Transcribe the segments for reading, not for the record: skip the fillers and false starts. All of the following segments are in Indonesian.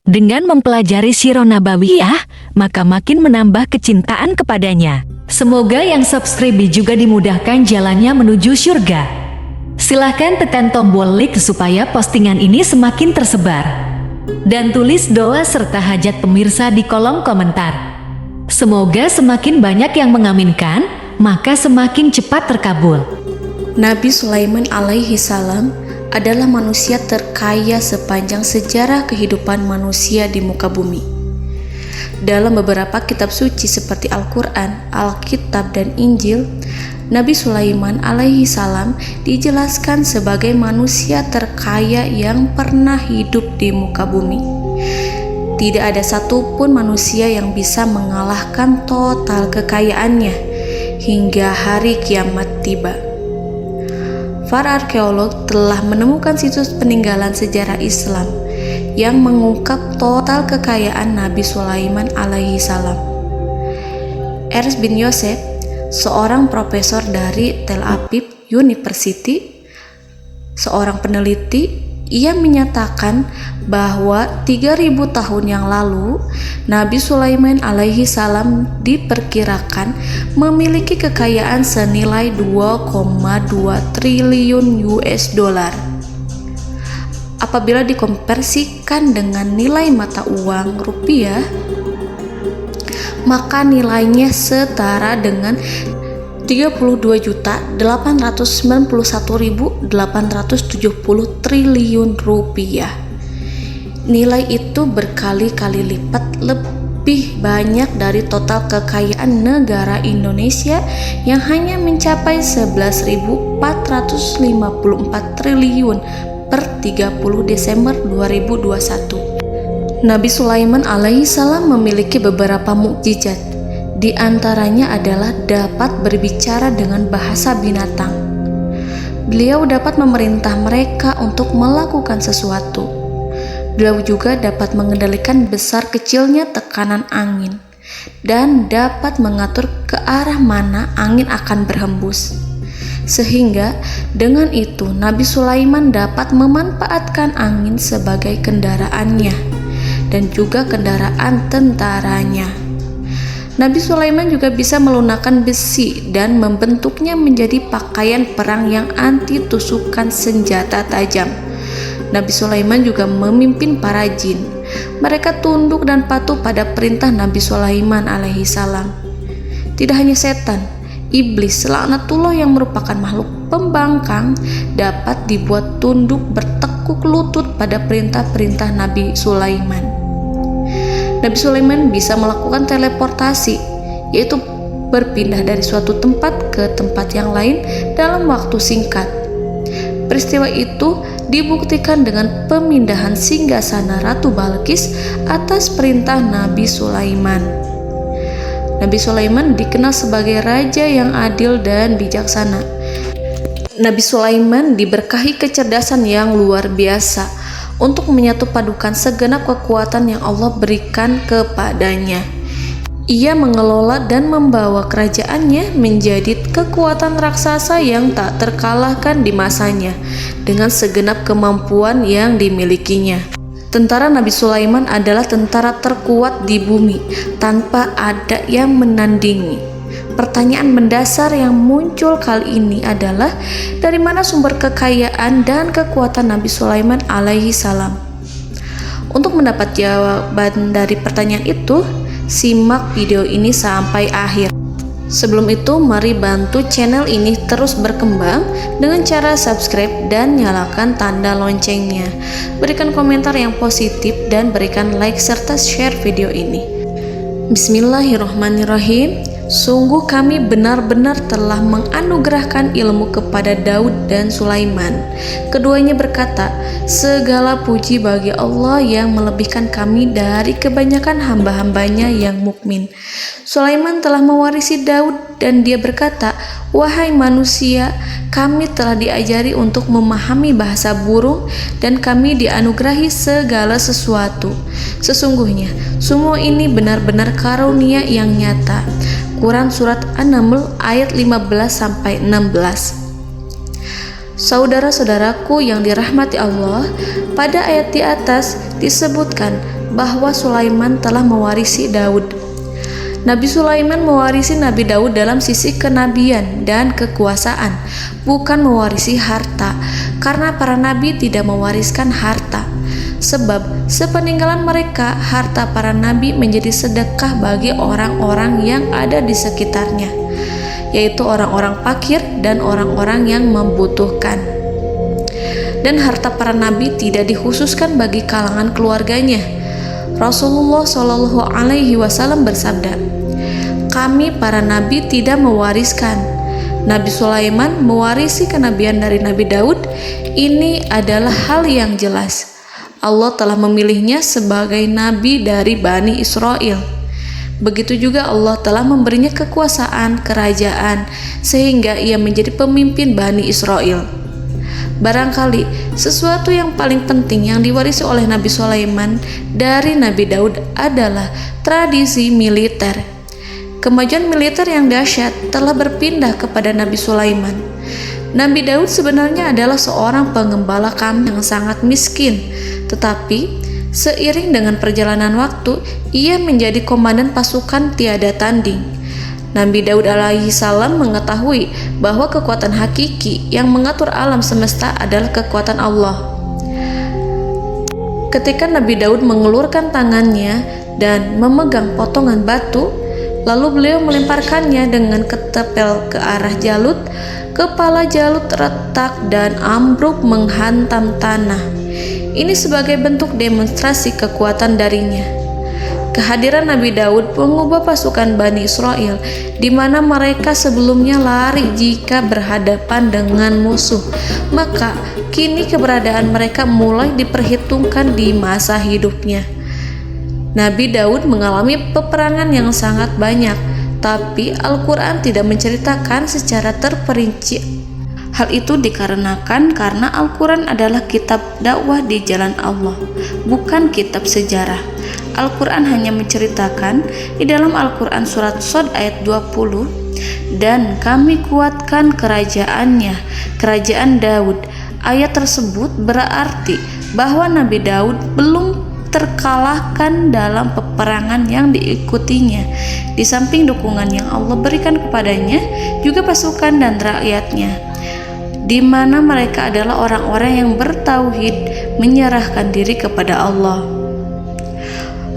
Dengan mempelajari Sirah Nabawiyah, maka makin menambah kecintaan kepadanya. Semoga yang subscribe juga dimudahkan jalannya menuju surga. Silahkan tekan tombol like supaya postingan ini semakin tersebar. Dan tulis doa serta hajat pemirsa di kolom komentar. Semoga semakin banyak yang mengaminkan, maka semakin cepat terkabul. Nabi Sulaiman alaihi salam adalah manusia terkaya sepanjang sejarah kehidupan manusia di muka bumi. Dalam beberapa kitab suci seperti Al-Quran, Alkitab, dan Injil, Nabi Sulaiman alaihi salam dijelaskan sebagai manusia terkaya yang pernah hidup di muka bumi. Tidak ada satupun manusia yang bisa mengalahkan total kekayaannya hingga hari kiamat tiba. Para arkeolog telah menemukan situs peninggalan sejarah Islam yang mengungkap total kekayaan Nabi Sulaiman alaihi salam. Ernst bin Yosef, seorang profesor dari Tel Aviv University, seorang peneliti, ia menyatakan bahwa 3000 tahun yang lalu Nabi Sulaiman alaihi salam diperkirakan memiliki kekayaan senilai 2,2 triliun US dollar. Apabila dikonversikan dengan nilai mata uang rupiah, maka nilainya setara dengan 32.891.870 triliun rupiah. Nilai itu berkali-kali lipat lebih banyak dari total kekayaan negara Indonesia yang hanya mencapai 11.454 triliun per 30 Desember 2021. Nabi Sulaiman alaihi salam memiliki beberapa mukjizat. Di antaranya adalah dapat berbicara dengan bahasa binatang. Beliau dapat memerintah mereka untuk melakukan sesuatu. Beliau juga dapat mengendalikan besar kecilnya tekanan angin dan dapat mengatur ke arah mana angin akan berhembus. Sehingga dengan itu Nabi Sulaiman dapat memanfaatkan angin sebagai kendaraannya dan juga kendaraan tentaranya. Nabi Sulaiman juga bisa melunakkan besi dan membentuknya menjadi pakaian perang yang anti tusukan senjata tajam. Nabi Sulaiman juga memimpin para jin. Mereka tunduk dan patuh pada perintah Nabi Sulaiman alaihi salam. Tidak hanya setan, iblis laknatullah yang merupakan makhluk pembangkang dapat dibuat tunduk bertekuk lutut pada perintah-perintah Nabi Sulaiman. Nabi Sulaiman bisa melakukan teleportasi, yaitu berpindah dari suatu tempat ke tempat yang lain dalam waktu singkat. Peristiwa itu dibuktikan dengan pemindahan singgasana Ratu Balqis atas perintah Nabi Sulaiman. Nabi Sulaiman dikenal sebagai raja yang adil dan bijaksana. Nabi Sulaiman diberkahi kecerdasan yang luar biasa untuk menyatupadukan segenap kekuatan yang Allah berikan kepadanya. Ia mengelola dan membawa kerajaannya menjadi kekuatan raksasa yang tak terkalahkan di masanya dengan segenap kemampuan yang dimilikinya. Tentara Nabi Sulaiman adalah tentara terkuat di bumi tanpa ada yang menandingi. Pertanyaan mendasar yang muncul kali ini adalah dari mana sumber kekayaan dan kekuatan Nabi Sulaiman alaihi salam? Untuk mendapat jawaban dari pertanyaan itu, simak video ini sampai akhir. Sebelum itu, mari bantu channel ini terus berkembang dengan cara subscribe dan nyalakan tanda loncengnya. Berikan komentar yang positif dan berikan like serta share video ini. Bismillahirrahmanirrahim. Sungguh kami benar-benar telah menganugerahkan ilmu kepada Daud dan Sulaiman. Keduanya berkata, segala puji bagi Allah yang melebihkan kami dari kebanyakan hamba-hambanya yang mukmin. Sulaiman telah mewarisi Daud dan dia berkata, wahai manusia, kami telah diajari untuk memahami bahasa burung dan kami dianugerahi segala sesuatu. Sesungguhnya, semua ini benar-benar karunia yang nyata. Quran Surat An-Naml ayat 15-16. Saudara-saudaraku yang dirahmati Allah, pada ayat di atas disebutkan bahwa Sulaiman telah mewarisi Daud. Nabi Sulaiman mewarisi Nabi Daud dalam sisi kenabian dan kekuasaan, bukan mewarisi harta, karena para nabi tidak mewariskan harta. Sebab sepeninggalan mereka, harta para nabi menjadi sedekah bagi orang-orang yang ada di sekitarnya, yaitu orang-orang fakir dan orang-orang yang membutuhkan. Dan harta para nabi tidak dikhususkan bagi kalangan keluarganya. Rasulullah Shallallahu Alaihi Wasallam bersabda, "Kami para nabi tidak mewariskan." Nabi Sulaiman mewarisi kenabian dari Nabi Daud. Ini adalah hal yang jelas. Allah telah memilihnya sebagai nabi dari Bani Israel. Begitu juga Allah telah memberinya kekuasaan kerajaan sehingga ia menjadi pemimpin Bani Israel. Barangkali sesuatu yang paling penting yang diwarisi oleh Nabi Sulaiman dari Nabi Daud adalah tradisi militer. Kemajuan militer yang dahsyat telah berpindah kepada Nabi Sulaiman. Nabi Daud sebenarnya adalah seorang pengembala kambing yang sangat miskin, tetapi seiring dengan perjalanan waktu, ia menjadi komandan pasukan tiada tanding. Nabi Daud alaihi salam mengetahui bahwa kekuatan hakiki yang mengatur alam semesta adalah kekuatan Allah. Ketika Nabi Daud mengelurkan tangannya dan memegang potongan batu, lalu beliau melemparkannya dengan ketepel ke arah Jalut, kepala Jalut retak dan ambruk menghantam tanah. Ini sebagai bentuk demonstrasi kekuatan darinya. Kehadiran Nabi Daud mengubah pasukan Bani Israel, di mana mereka sebelumnya lari jika berhadapan dengan musuh. Maka kini keberadaan mereka mulai diperhitungkan di masa hidupnya. Nabi Daud mengalami peperangan yang sangat banyak, tapi Al-Quran tidak menceritakan secara terperinci. Hal itu dikarenakan karena Al-Quran adalah kitab dakwah di jalan Allah, bukan kitab sejarah. Al-Quran hanya menceritakan di dalam Al-Quran surat Shad ayat 20, "Dan kami kuatkan kerajaannya, kerajaan Daud." Ayat tersebut berarti bahwa Nabi Daud belum terkalahkan dalam peperangan yang diikutinya. Di samping dukungan yang Allah berikan kepadanya, juga pasukan dan rakyatnya, di mana mereka adalah orang-orang yang bertauhid, menyerahkan diri kepada Allah.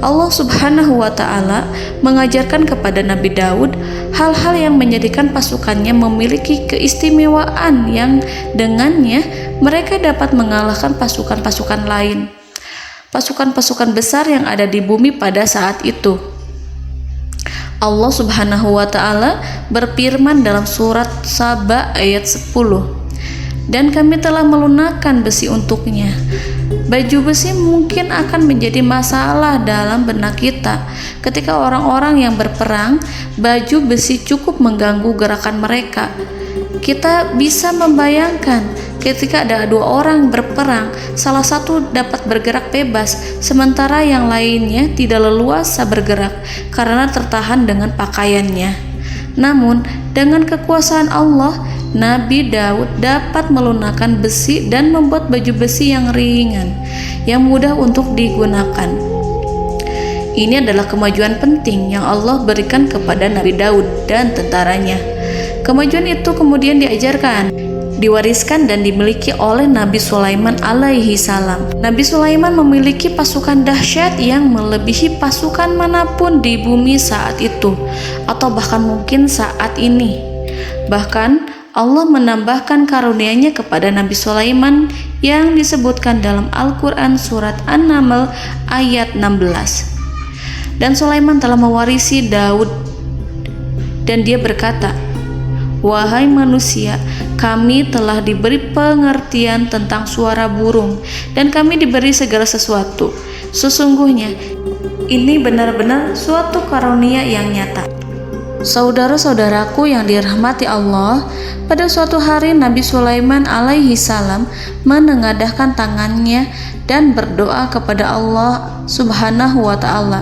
Allah Subhanahu wa Ta'ala mengajarkan kepada Nabi Daud hal-hal yang menjadikan pasukannya memiliki keistimewaan yang dengannya mereka dapat mengalahkan pasukan-pasukan lain, pasukan-pasukan besar yang ada di bumi pada saat itu. Allah Subhanahu wa Ta'ala berfirman dalam surat Saba ayat 10, "Dan kami telah melunakkan besi untuknya." Baju besi mungkin akan menjadi masalah dalam benak kita. Ketika orang-orang yang berperang, baju besi cukup mengganggu gerakan mereka. Kita bisa membayangkan ketika ada dua orang berperang, salah satu dapat bergerak bebas, sementara yang lainnya tidak leluasa bergerak karena tertahan dengan pakaiannya. Namun, dengan kekuasaan Allah, Nabi Daud dapat melunakkan besi dan membuat baju besi yang ringan, yang mudah untuk digunakan. Ini adalah kemajuan penting yang Allah berikan kepada Nabi Daud dan tentaranya. Kemajuan itu kemudian diajarkan, diwariskan dan dimiliki oleh Nabi Sulaiman alaihi salam. Nabi Sulaiman memiliki pasukan dahsyat yang melebihi pasukan manapun di bumi saat itu, atau bahkan mungkin saat ini. Bahkan Allah menambahkan karunia-Nya kepada Nabi Sulaiman yang disebutkan dalam Al-Quran surat An-Naml ayat 16. Dan Sulaiman telah mewarisi Daud, dan dia berkata, "Wahai manusia, kami telah diberi pengertian tentang suara burung, dan kami diberi segala sesuatu. Sesungguhnya ini benar-benar suatu karunia yang nyata." Saudara-saudaraku yang dirahmati Allah, pada suatu hari Nabi Sulaiman alaihi salam menengadahkan tangannya dan berdoa kepada Allah Subhanahu wa Ta'ala.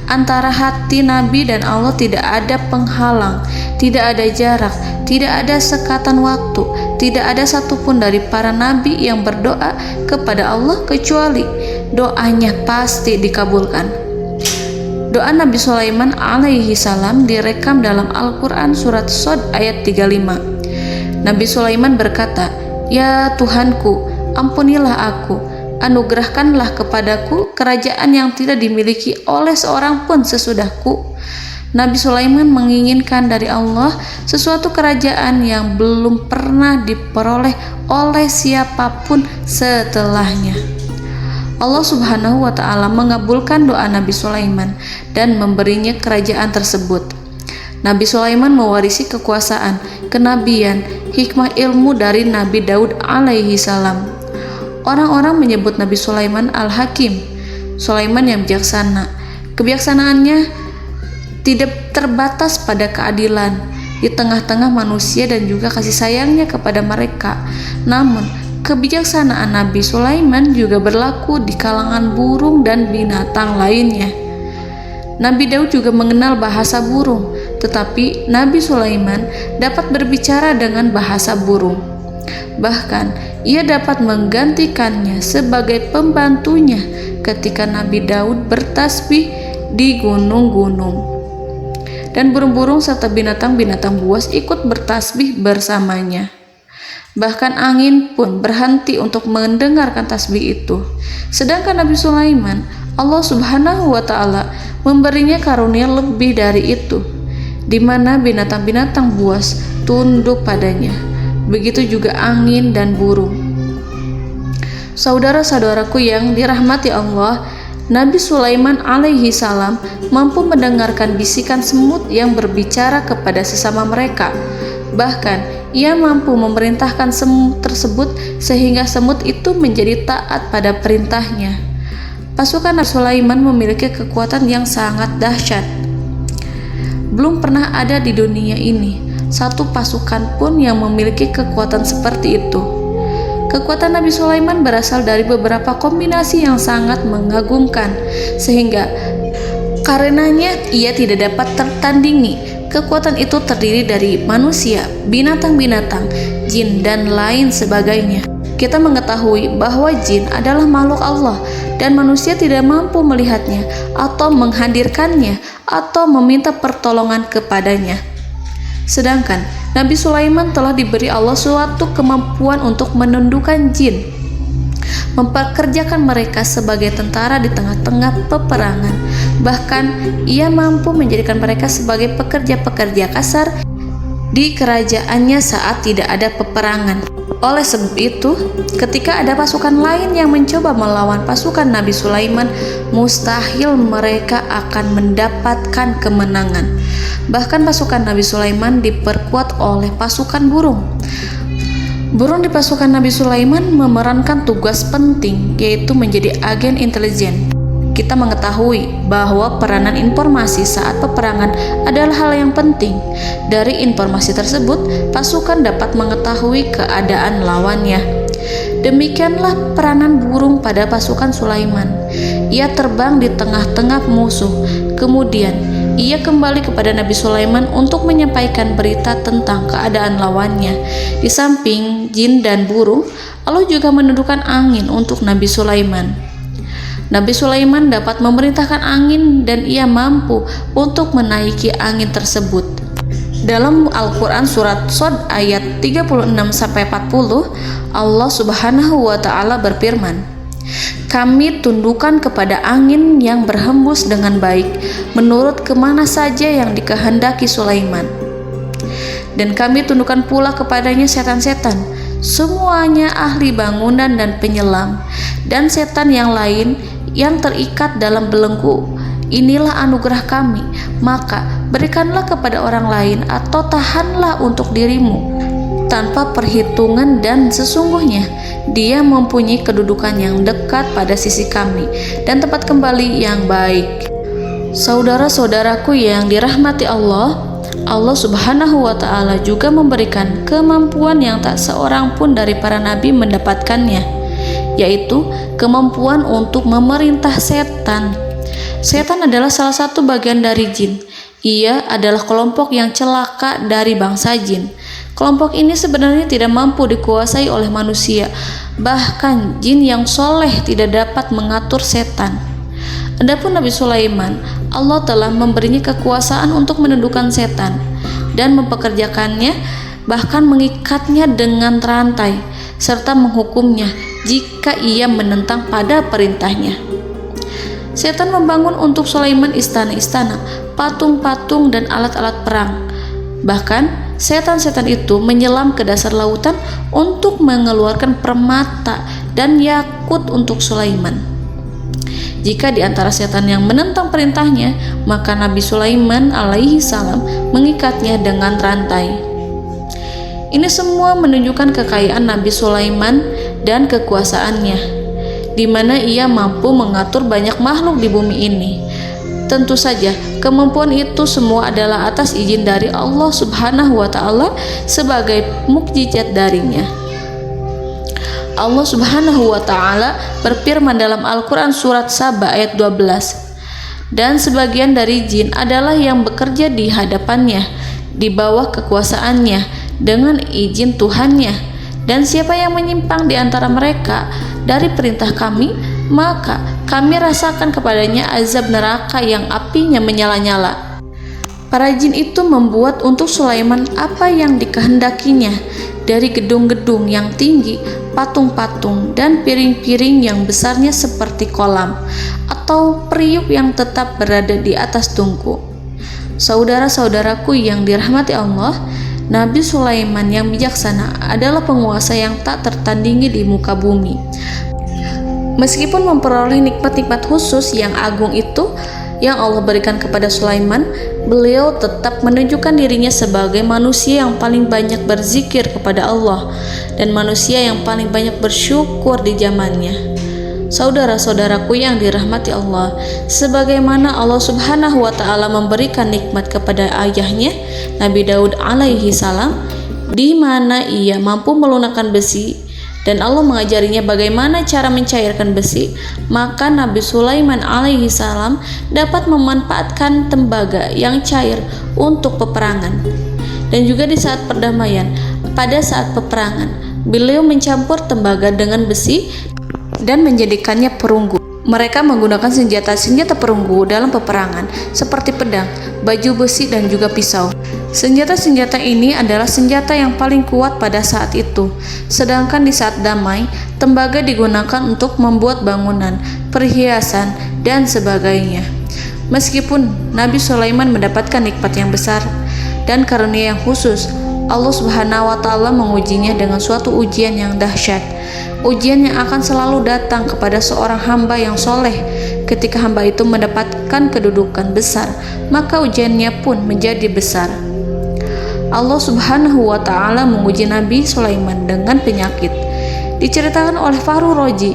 Antara hati Nabi dan Allah tidak ada penghalang, tidak ada jarak, tidak ada sekatan waktu, tidak ada satupun dari para nabi yang berdoa kepada Allah kecuali doanya pasti dikabulkan. Doa Nabi Sulaiman alaihi salam direkam dalam Al-Quran surat Shad ayat 35. Nabi Sulaiman berkata, "Ya Tuhanku, ampunilah aku, anugerahkanlah kepadaku kerajaan yang tidak dimiliki oleh seorang pun sesudahku." Nabi Sulaiman menginginkan dari Allah sesuatu kerajaan yang belum pernah diperoleh oleh siapapun setelahnya. Allah Subhanahu wa Ta'ala mengabulkan doa Nabi Sulaiman dan memberinya kerajaan tersebut. Nabi Sulaiman mewarisi kekuasaan, kenabian, hikmah ilmu dari Nabi Daud alaihi salam. Orang-orang menyebut Nabi Sulaiman Al-Hakim, Sulaiman yang bijaksana. Kebijaksanaannya tidak terbatas pada keadilan di tengah-tengah manusia dan juga kasih sayangnya kepada mereka. Namun, kebijaksanaan Nabi Sulaiman juga berlaku di kalangan burung dan binatang lainnya. Nabi Daud juga mengenal bahasa burung, tetapi Nabi Sulaiman dapat berbicara dengan bahasa burung. Bahkan, ia dapat menggantikannya sebagai pembantunya ketika Nabi Daud bertasbih di gunung-gunung. Dan burung-burung serta binatang-binatang buas ikut bertasbih bersamanya. Bahkan angin pun berhenti untuk mendengarkan tasbih itu. Sedangkan Nabi Sulaiman, Allah Subhanahu wa Ta'ala memberinya karunia lebih dari itu, di mana binatang-binatang buas tunduk padanya. Begitu juga angin dan burung. Saudara-saudaraku yang dirahmati Allah, Nabi Sulaiman alaihi salam mampu mendengarkan bisikan semut yang berbicara kepada sesama mereka. Bahkan, ia mampu memerintahkan semut tersebut sehingga semut itu menjadi taat pada perintahnya. Pasukan Nabi Sulaiman memiliki kekuatan yang sangat dahsyat. Belum pernah ada di dunia ini satu pasukan pun yang memiliki kekuatan seperti itu. Kekuatan Nabi Sulaiman berasal dari beberapa kombinasi yang sangat mengagumkan, sehingga karenanya ia tidak dapat tertandingi. Kekuatan itu terdiri dari manusia, binatang-binatang, jin, dan lain sebagainya. Kita mengetahui bahwa jin adalah makhluk Allah dan manusia tidak mampu melihatnya atau menghadirkannya atau meminta pertolongan kepadanya. Sedangkan Nabi Sulaiman telah diberi Allah suatu kemampuan untuk menundukkan jin, mempekerjakan mereka sebagai tentara di tengah-tengah peperangan. Bahkan ia mampu menjadikan mereka sebagai pekerja-pekerja kasar di kerajaannya saat tidak ada peperangan. Oleh sebab itu, ketika ada pasukan lain yang mencoba melawan pasukan Nabi Sulaiman, mustahil mereka akan mendapatkan kemenangan. Bahkan pasukan Nabi Sulaiman diperkuat oleh pasukan burung. Burung di pasukan Nabi Sulaiman memerankan tugas penting, yaitu menjadi agen intelijen. Kita mengetahui bahwa peranan informasi saat peperangan adalah hal yang penting. Dari informasi tersebut, pasukan dapat mengetahui keadaan lawannya. Demikianlah peranan burung pada pasukan Sulaiman. Ia terbang di tengah-tengah musuh. Kemudian, ia kembali kepada Nabi Sulaiman untuk menyampaikan berita tentang keadaan lawannya. Di samping jin dan burung, Allah juga menundukkan angin untuk Nabi Sulaiman. Nabi Sulaiman dapat memerintahkan angin dan ia mampu untuk menaiki angin tersebut. Dalam Al-Quran surat Shad ayat 36-40, Allah Subhanahu wa Ta'ala berfirman, "Kami tundukkan kepada angin yang berhembus dengan baik menurut kemana saja yang dikehendaki Sulaiman. Dan kami tundukkan pula kepadanya setan-setan, semuanya ahli bangunan dan penyelam, dan setan yang lain yang terikat dalam belenggu. Inilah anugerah kami, maka berikanlah kepada orang lain atau tahanlah untuk dirimu tanpa perhitungan, dan sesungguhnya dia mempunyai kedudukan yang dekat pada sisi kami dan tempat kembali yang baik." Saudara-saudaraku yang dirahmati Allah, Allah Subhanahu wa Ta'ala juga memberikan kemampuan yang tak seorang pun dari para nabi mendapatkannya, yaitu kemampuan untuk memerintah setan. Setan adalah salah satu bagian dari jin. Ia adalah kelompok yang celaka dari bangsa jin. Kelompok ini sebenarnya tidak mampu dikuasai oleh manusia, bahkan jin yang soleh tidak dapat mengatur setan. Adapun Nabi Sulaiman, Allah telah memberinya kekuasaan untuk menundukkan setan dan mempekerjakannya, bahkan mengikatnya dengan rantai serta menghukumnya jika ia menentang pada perintahnya. Setan membangun untuk Sulaiman istana-istana, patung-patung dan alat-alat perang. Bahkan setan-setan itu menyelam ke dasar lautan untuk mengeluarkan permata dan yakut untuk Sulaiman. Jika di antara setan yang menentang perintahnya, maka Nabi Sulaiman alaihi salam mengikatnya dengan rantai. Ini semua menunjukkan kekayaan Nabi Sulaiman dan kekuasaannya, di mana ia mampu mengatur banyak makhluk di bumi ini. Tentu saja, kemampuan itu semua adalah atas izin dari Allah Subhanahu wa Ta'ala sebagai mukjizat darinya. Allah Subhanahu wa Ta'ala berfirman dalam Al-Quran surat Saba ayat 12, dan sebagian dari jin adalah yang bekerja di hadapannya di bawah kekuasaannya dengan izin Tuhannya, dan siapa yang menyimpang di antara mereka dari perintah kami, maka kami rasakan kepadanya azab neraka yang apinya menyala-nyala. Para jin itu membuat untuk Sulaiman apa yang dikehendakinya, dari gedung-gedung yang tinggi, patung-patung, dan piring-piring yang besarnya seperti kolam, atau periuk yang tetap berada di atas tungku. Saudara-saudaraku yang dirahmati Allah, Nabi Sulaiman yang bijaksana adalah penguasa yang tak tertandingi di muka bumi. Meskipun memperoleh nikmat-nikmat khusus yang agung itu yang Allah berikan kepada Sulaiman, beliau tetap menunjukkan dirinya sebagai manusia yang paling banyak berzikir kepada Allah dan manusia yang paling banyak bersyukur di zamannya. Saudara-saudaraku yang dirahmati Allah, sebagaimana Allah Subhanahu wa Ta'ala memberikan nikmat kepada ayahnya Nabi Daud alaihi salam, di mana ia mampu melunakkan besi dan Allah mengajarinya bagaimana cara mencairkan besi, maka Nabi Sulaiman alaihi salam dapat memanfaatkan tembaga yang cair untuk peperangan. Dan juga di saat perdamaian, pada saat peperangan, beliau mencampur tembaga dengan besi dan menjadikannya perunggu. Mereka menggunakan senjata-senjata perunggu dalam peperangan seperti pedang, baju besi, dan juga pisau. Senjata-senjata ini adalah senjata yang paling kuat pada saat itu. Sedangkan di saat damai, tembaga digunakan untuk membuat bangunan, perhiasan, dan sebagainya. Meskipun Nabi Sulaiman mendapatkan nikmat yang besar dan karunia yang khusus, Allah Subhanahu wa Ta'ala mengujinya dengan suatu ujian yang dahsyat. Ujian yang akan selalu datang kepada seorang hamba yang soleh. Ketika hamba itu mendapatkan kedudukan besar, maka ujiannya pun menjadi besar. Allah Subhanahu wa Ta'ala menguji Nabi Sulaiman dengan penyakit. Diceritakan oleh Fahru Roji,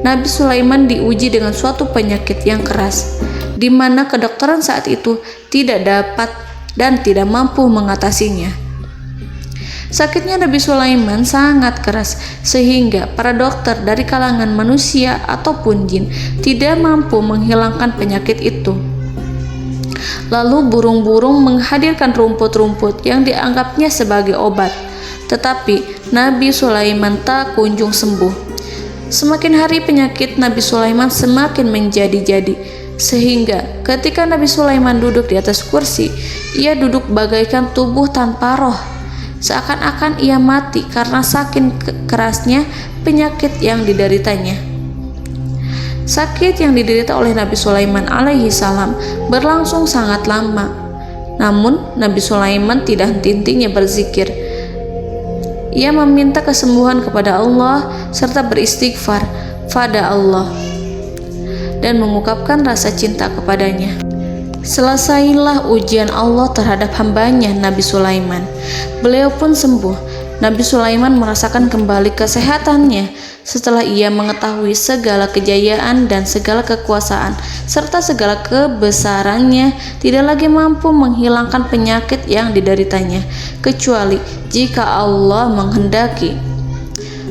Nabi Sulaiman diuji dengan suatu penyakit yang keras, di mana kedokteran saat itu tidak dapat dan tidak mampu mengatasinya. Sakitnya Nabi Sulaiman sangat keras sehingga para dokter dari kalangan manusia ataupun jin tidak mampu menghilangkan penyakit itu. Lalu burung-burung menghadirkan rumput-rumput yang dianggapnya sebagai obat, tetapi Nabi Sulaiman tak kunjung sembuh. Semakin hari penyakit Nabi Sulaiman semakin menjadi-jadi, sehingga ketika Nabi Sulaiman duduk di atas kursi, ia duduk bagaikan tubuh tanpa roh. Seakan-akan ia mati karena saking kerasnya penyakit yang dideritanya. Sakit yang diderita oleh Nabi Sulaiman alaihi salam berlangsung sangat lama. Namun Nabi Sulaiman tidak henti-hentinya berzikir. Ia meminta kesembuhan kepada Allah serta beristighfar pada Allah dan mengungkapkan rasa cinta kepadanya. Selesailah ujian Allah terhadap hambanya Nabi Sulaiman. Beliau pun sembuh. Nabi Sulaiman merasakan kembali kesehatannya setelah ia mengetahui segala kejayaan dan segala kekuasaan serta segala kebesarannya tidak lagi mampu menghilangkan penyakit yang dideritanya kecuali jika Allah menghendaki.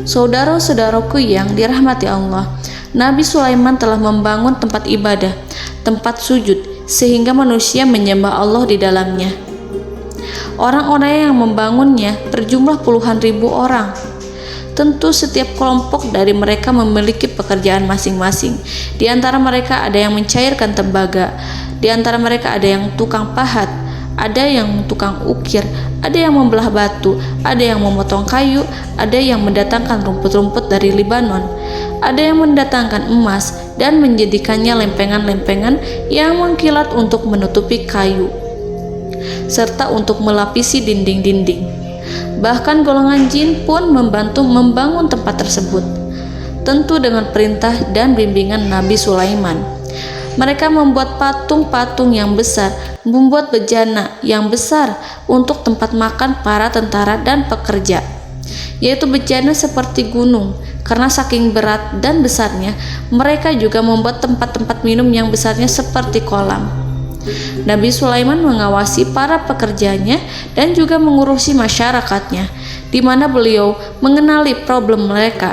Saudara-saudaraku yang dirahmati Allah, Nabi Sulaiman telah membangun tempat ibadah, tempat sujud, sehingga manusia menyembah Allah di dalamnya. Orang-orang yang membangunnya berjumlah puluhan ribu orang. Tentu setiap kelompok dari mereka memiliki pekerjaan masing-masing. Di antara mereka ada yang mencairkan tembaga, di antara mereka ada yang tukang pahat, ada yang tukang ukir, ada yang membelah batu, ada yang memotong kayu, ada yang mendatangkan rumput-rumput dari Libanon, ada yang mendatangkan emas dan menjadikannya lempengan-lempengan yang mengkilat untuk menutupi kayu, serta untuk melapisi dinding-dinding. Bahkan golongan jin pun membantu membangun tempat tersebut, tentu dengan perintah dan bimbingan Nabi Sulaiman. Mereka membuat patung-patung yang besar, membuat bejana yang besar untuk tempat makan para tentara dan pekerja, yaitu bejana seperti gunung. Karena saking berat dan besarnya, mereka juga membuat tempat-tempat minum yang besarnya seperti kolam. Nabi Sulaiman mengawasi para pekerjanya dan juga mengurusi masyarakatnya, di mana beliau mengenali problem mereka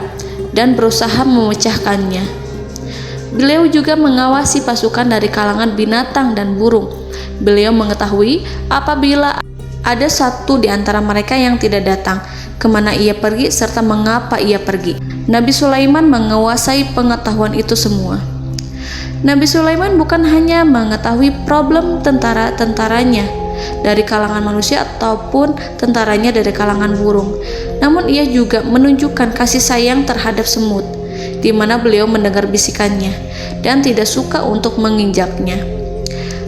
dan berusaha memecahkannya. Beliau juga mengawasi pasukan dari kalangan binatang dan burung. Beliau mengetahui apabila ada satu di antara mereka yang tidak datang, kemana ia pergi serta mengapa ia pergi. Nabi Sulaiman menguasai pengetahuan itu semua. Nabi Sulaiman bukan hanya mengetahui problem tentara-tentaranya dari kalangan manusia ataupun tentaranya dari kalangan burung, namun ia juga menunjukkan kasih sayang terhadap semut, di mana beliau mendengar bisikannya dan tidak suka untuk menginjaknya.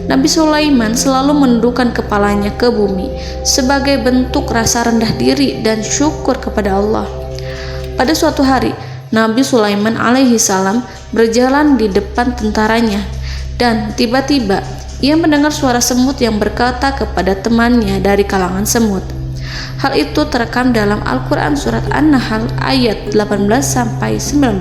Nabi Sulaiman selalu menundukkan kepalanya ke bumi sebagai bentuk rasa rendah diri dan syukur kepada Allah. Pada suatu hari, Nabi Sulaiman alaihi salam berjalan di depan tentaranya dan tiba-tiba ia mendengar suara semut yang berkata kepada temannya dari kalangan semut. Hal itu terekam dalam Al-Quran surat An-Nahl ayat 18-19.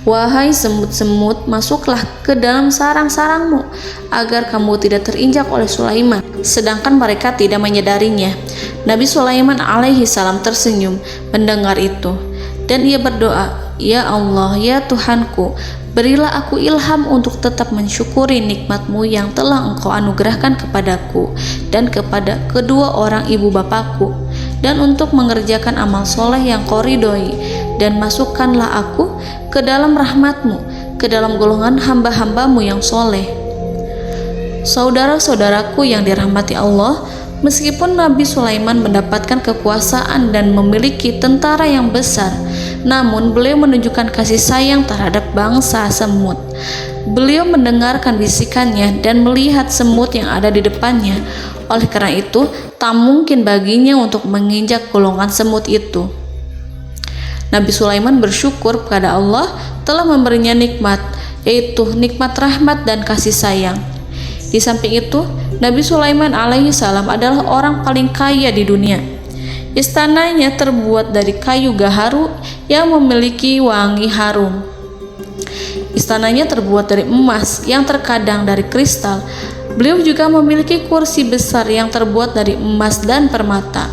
Wahai semut-semut, masuklah ke dalam sarang-sarangmu agar kamu tidak terinjak oleh Sulaiman, sedangkan mereka tidak menyadarinya. Nabi Sulaiman alaihi salam tersenyum mendengar itu dan ia berdoa, "Ya Allah, ya Tuhanku, berilah aku ilham untuk tetap mensyukuri nikmat-Mu yang telah Engkau anugerahkan kepadaku dan kepada kedua orang ibu bapakku, dan untuk mengerjakan amal soleh yang Kau ridhoi, dan masukkanlah aku ke dalam rahmat-Mu, ke dalam golongan hamba-hamba-Mu yang soleh." Saudara-saudaraku yang dirahmati Allah, meskipun Nabi Sulaiman mendapatkan kekuasaan dan memiliki tentara yang besar, namun beliau menunjukkan kasih sayang terhadap bangsa semut. Beliau mendengarkan bisikannya dan melihat semut yang ada di depannya. Oleh karena itu, tak mungkin baginya untuk menginjak golongan semut itu. Nabi Sulaiman bersyukur kepada Allah telah memberinya nikmat, yaitu nikmat rahmat dan kasih sayang. Di samping itu, Nabi Sulaiman alaihi salam adalah orang paling kaya di dunia. Istananya terbuat dari kayu gaharu yang memiliki wangi harum. Istananya terbuat dari emas yang terkadang dari kristal. Beliau juga memiliki kursi besar yang terbuat dari emas dan permata.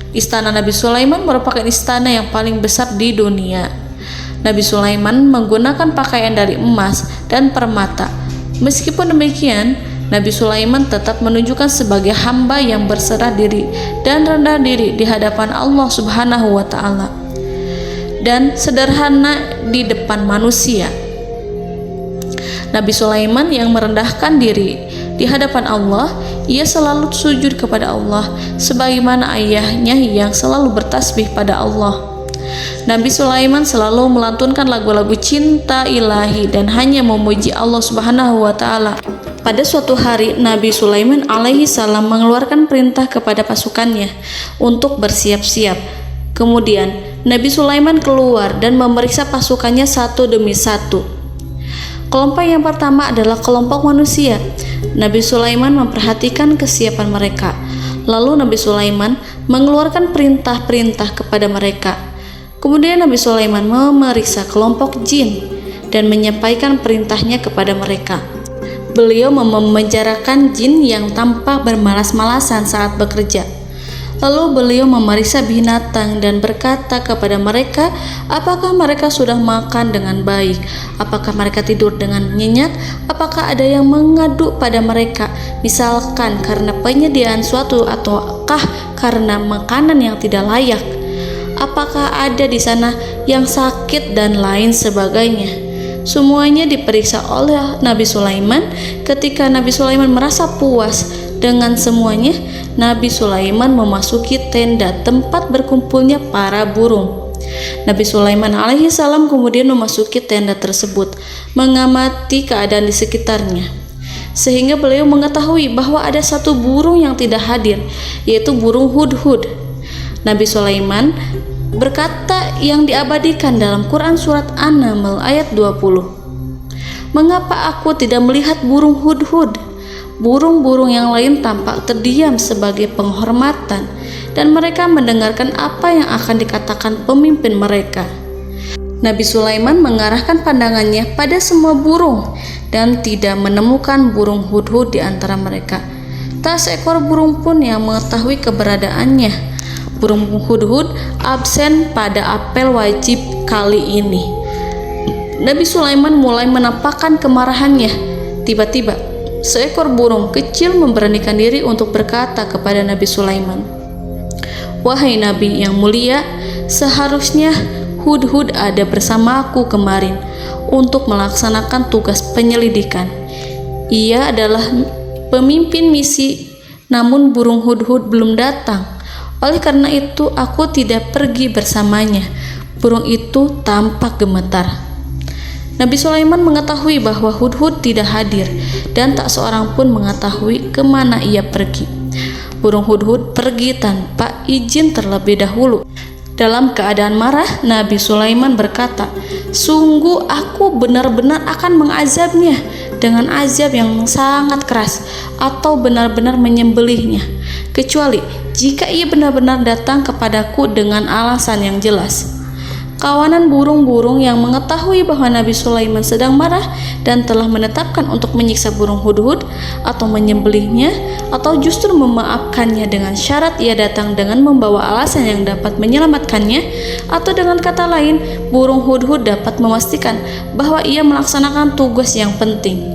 Istana Nabi Sulaiman merupakan istana yang paling besar di dunia. Nabi Sulaiman menggunakan pakaian dari emas dan permata. Meskipun demikian, Nabi Sulaiman tetap menunjukkan sebagai hamba yang berserah diri dan rendah diri di hadapan Allah Subhanahu wa Ta'ala, dan sederhana di depan manusia. Nabi Sulaiman yang merendahkan diri di hadapan Allah, ia selalu sujud kepada Allah sebagaimana ayahnya yang selalu bertasbih pada Allah. Nabi Sulaiman selalu melantunkan lagu-lagu cinta ilahi dan hanya memuji Allah Subhanahu wa Ta'ala. Pada suatu hari, Nabi Sulaiman alaihi salam mengeluarkan perintah kepada pasukannya untuk bersiap-siap. Kemudian Nabi Sulaiman keluar dan memeriksa pasukannya satu demi satu. Kelompok yang pertama adalah kelompok manusia. Nabi Sulaiman memperhatikan kesiapan mereka. Lalu Nabi Sulaiman mengeluarkan perintah-perintah kepada mereka. Kemudian Nabi Sulaiman memeriksa kelompok jin dan menyampaikan perintahnya kepada mereka. Beliau memenjarakan jin yang tampak bermalas-malasan saat bekerja. Lalu beliau memeriksa binatang dan berkata kepada mereka, apakah mereka sudah makan dengan baik? Apakah mereka tidur dengan nyenyak? Apakah ada yang mengadu pada mereka, misalkan karena penyediaan suatu ataukah karena makanan yang tidak layak? Apakah ada di sana yang sakit dan lain sebagainya? Semuanya diperiksa oleh Nabi Sulaiman. Ketika Nabi Sulaiman merasa puas dengan semuanya, Nabi Sulaiman memasuki tenda tempat berkumpulnya para burung. Nabi Sulaiman alaihissalam kemudian memasuki tenda tersebut, mengamati keadaan di sekitarnya, sehingga beliau mengetahui bahwa ada satu burung yang tidak hadir, yaitu burung hudhud. Nabi Sulaiman berkata yang diabadikan dalam Quran surat An-Naml ayat 20. Mengapa aku tidak melihat burung hudhud? Burung-burung yang lain tampak terdiam sebagai penghormatan, dan mereka mendengarkan apa yang akan dikatakan pemimpin mereka. Nabi Sulaiman mengarahkan pandangannya pada semua burung dan tidak menemukan burung hudhud di antara mereka. Tak seekor burung pun yang mengetahui keberadaannya. Burung hudhud absen pada apel wajib kali ini. Nabi Sulaiman mulai menampakkan kemarahannya. Tiba-tiba, seekor burung kecil memberanikan diri untuk berkata kepada Nabi Sulaiman, "Wahai Nabi yang mulia, seharusnya hudhud ada bersamaku kemarin untuk melaksanakan tugas penyelidikan. Ia adalah pemimpin misi, namun burung hudhud belum datang. Oleh karena itu aku tidak pergi bersamanya." Burung itu tampak gemetar. Nabi Sulaiman mengetahui bahwa hudhud tidak hadir dan tak seorang pun mengetahui kemana ia pergi. Burung hudhud pergi tanpa izin terlebih dahulu. Dalam keadaan marah, Nabi Sulaiman berkata, "Sungguh aku benar-benar akan mengazabnya dengan azab yang sangat keras atau benar-benar menyembelihnya, kecuali jika ia benar-benar datang kepadaku dengan alasan yang jelas." Kawanan burung-burung yang mengetahui bahwa Nabi Sulaiman sedang marah dan telah menetapkan untuk menyiksa burung hudhud atau menyembelihnya atau justru memaafkannya dengan syarat ia datang dengan membawa alasan yang dapat menyelamatkannya, atau dengan kata lain, burung hudhud dapat memastikan bahwa ia melaksanakan tugas yang penting.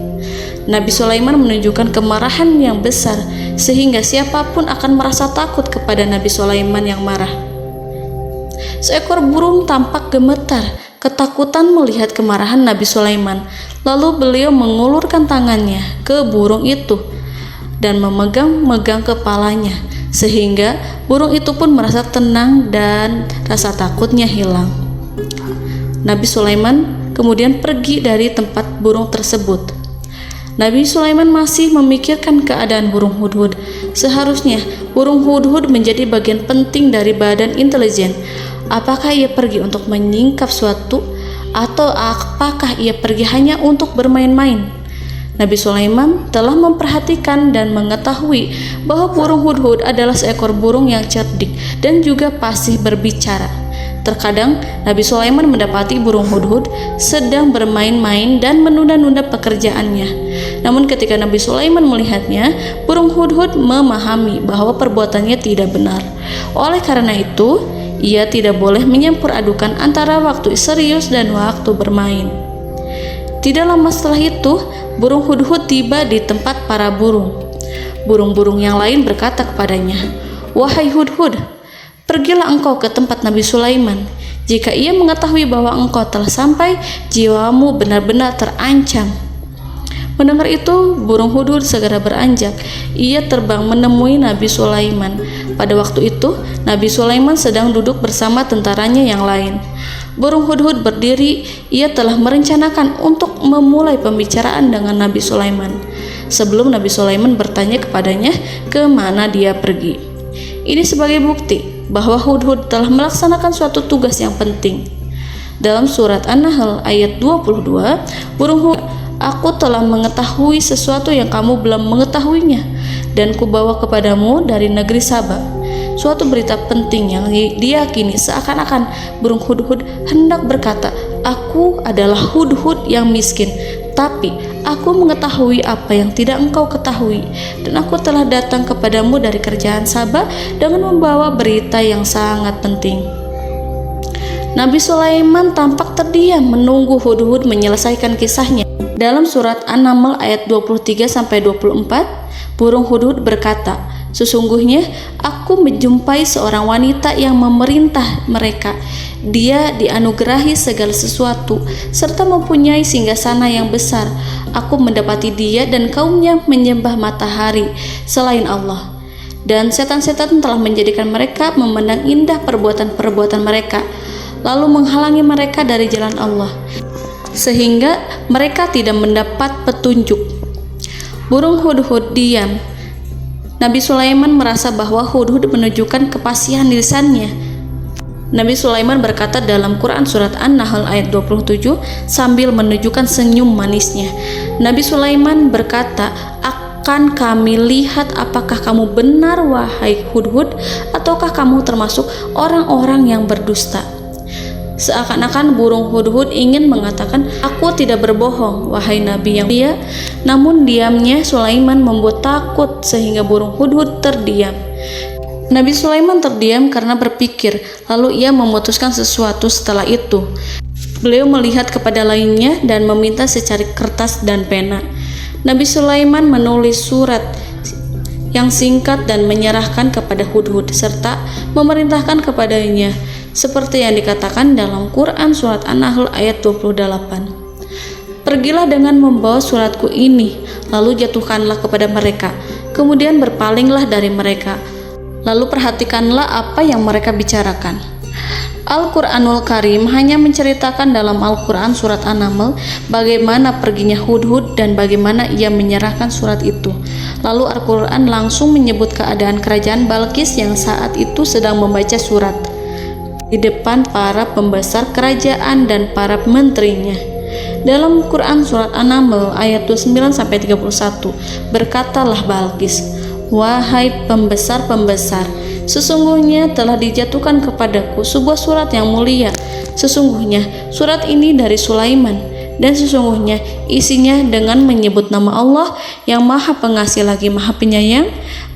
Nabi Sulaiman menunjukkan kemarahan yang besar sehingga siapapun akan merasa takut kepada Nabi Sulaiman yang marah. Seekor burung tampak gemetar, ketakutan melihat kemarahan Nabi Sulaiman. Lalu beliau mengulurkan tangannya ke burung itu dan memegang-megang kepalanya, sehingga burung itu pun merasa tenang dan rasa takutnya hilang. Nabi Sulaiman kemudian pergi dari tempat burung tersebut. Nabi Sulaiman masih memikirkan keadaan burung hudhud. Seharusnya burung hudhud menjadi bagian penting dari badan intelijen. Apakah ia pergi untuk menyingkap suatu, atau apakah ia pergi hanya untuk bermain-main? Nabi Sulaiman telah memperhatikan dan mengetahui bahwa burung hudhud adalah seekor burung yang cerdik dan juga fasih berbicara. Terkadang Nabi Sulaiman mendapati burung hudhud sedang bermain-main dan menunda-nunda pekerjaannya. Namun ketika Nabi Sulaiman melihatnya, burung hudhud memahami bahwa perbuatannya tidak benar. Oleh karena itu, ia tidak boleh menyampur adukan antara waktu serius dan waktu bermain. Tidak lama setelah itu, burung hudhud tiba di tempat para burung. Burung-burung yang lain berkata kepadanya, "Wahai hudhud, pergilah engkau ke tempat Nabi Sulaiman. Jika ia mengetahui bahwa engkau telah sampai, jiwamu benar-benar terancam." Mendengar itu, burung hudhud segera beranjak. Ia terbang menemui Nabi Sulaiman. Pada waktu itu, Nabi Sulaiman sedang duduk bersama tentaranya yang lain. Burung hudhud berdiri. Ia telah merencanakan untuk memulai pembicaraan dengan Nabi Sulaiman sebelum Nabi Sulaiman bertanya kepadanya kemana dia pergi. Ini sebagai bukti bahwa hudhud telah melaksanakan suatu tugas yang penting. Dalam surat An-Nahl ayat 22, burung hudhud, "Aku telah mengetahui sesuatu yang kamu belum mengetahuinya, dan kubawa kepadamu dari negeri Saba suatu berita penting yang diyakini." Seakan-akan burung hudhud hendak berkata, "Aku adalah hudhud yang miskin, tapi Aku mengetahui apa yang tidak engkau ketahui, dan aku telah datang kepadamu dari kerajaan Saba dengan membawa berita yang sangat penting. Nabi Sulaiman tampak terdiam menunggu Hudhud menyelesaikan kisahnya. Dalam surat An-Naml ayat 23-24, burung Hudhud berkata, "Sesungguhnya aku menjumpai seorang wanita yang memerintah mereka. Dia dianugerahi segala sesuatu serta mempunyai singgasana yang besar. Aku mendapati dia dan kaumnya menyembah matahari selain Allah. Dan setan-setan telah menjadikan mereka memandang indah perbuatan-perbuatan mereka, lalu menghalangi mereka dari jalan Allah, sehingga mereka tidak mendapat petunjuk." Burung Hudhud diam. Nabi Sulaiman merasa bahwa Hudhud menunjukkan kepasihan lisannya. Nabi Sulaiman berkata dalam Quran surat An-Nahl ayat 27 sambil menunjukkan senyum manisnya. Nabi Sulaiman berkata, "Akan kami lihat apakah kamu benar wahai Hudhud, ataukah kamu termasuk orang-orang yang berdusta." Seakan-akan burung Hudhud ingin mengatakan, "Aku tidak berbohong, wahai Nabi yang mulia." Namun diamnya Sulaiman membuat takut sehingga burung Hudhud terdiam. Nabi Sulaiman terdiam karena berpikir, lalu ia memutuskan sesuatu setelah itu. Beliau melihat kepada lainnya dan meminta secari kertas dan pena. Nabi Sulaiman menulis surat yang singkat dan menyerahkan kepada Hudhud serta memerintahkan kepadanya seperti yang dikatakan dalam Quran surat An-Nahl ayat 28. "Pergilah dengan membawa suratku ini, lalu jatuhkanlah kepada mereka, kemudian berpalinglah dari mereka, lalu perhatikanlah apa yang mereka bicarakan." Al-Quranul Karim hanya menceritakan dalam Al-Quran surat An-Naml bagaimana perginya Hudhud dan bagaimana ia menyerahkan surat itu. Lalu Al-Quran langsung menyebut keadaan kerajaan Balqis yang saat itu sedang membaca surat di depan para pembesar kerajaan dan para menterinya. Dalam Quran surat An-Naml ayat 29-31, berkatalah Balqis, "Wahai pembesar-pembesar, sesungguhnya telah dijatuhkan kepadaku sebuah surat yang mulia. Sesungguhnya surat ini dari Sulaiman, dan sesungguhnya isinya dengan menyebut nama Allah yang Maha Pengasih lagi Maha Penyayang,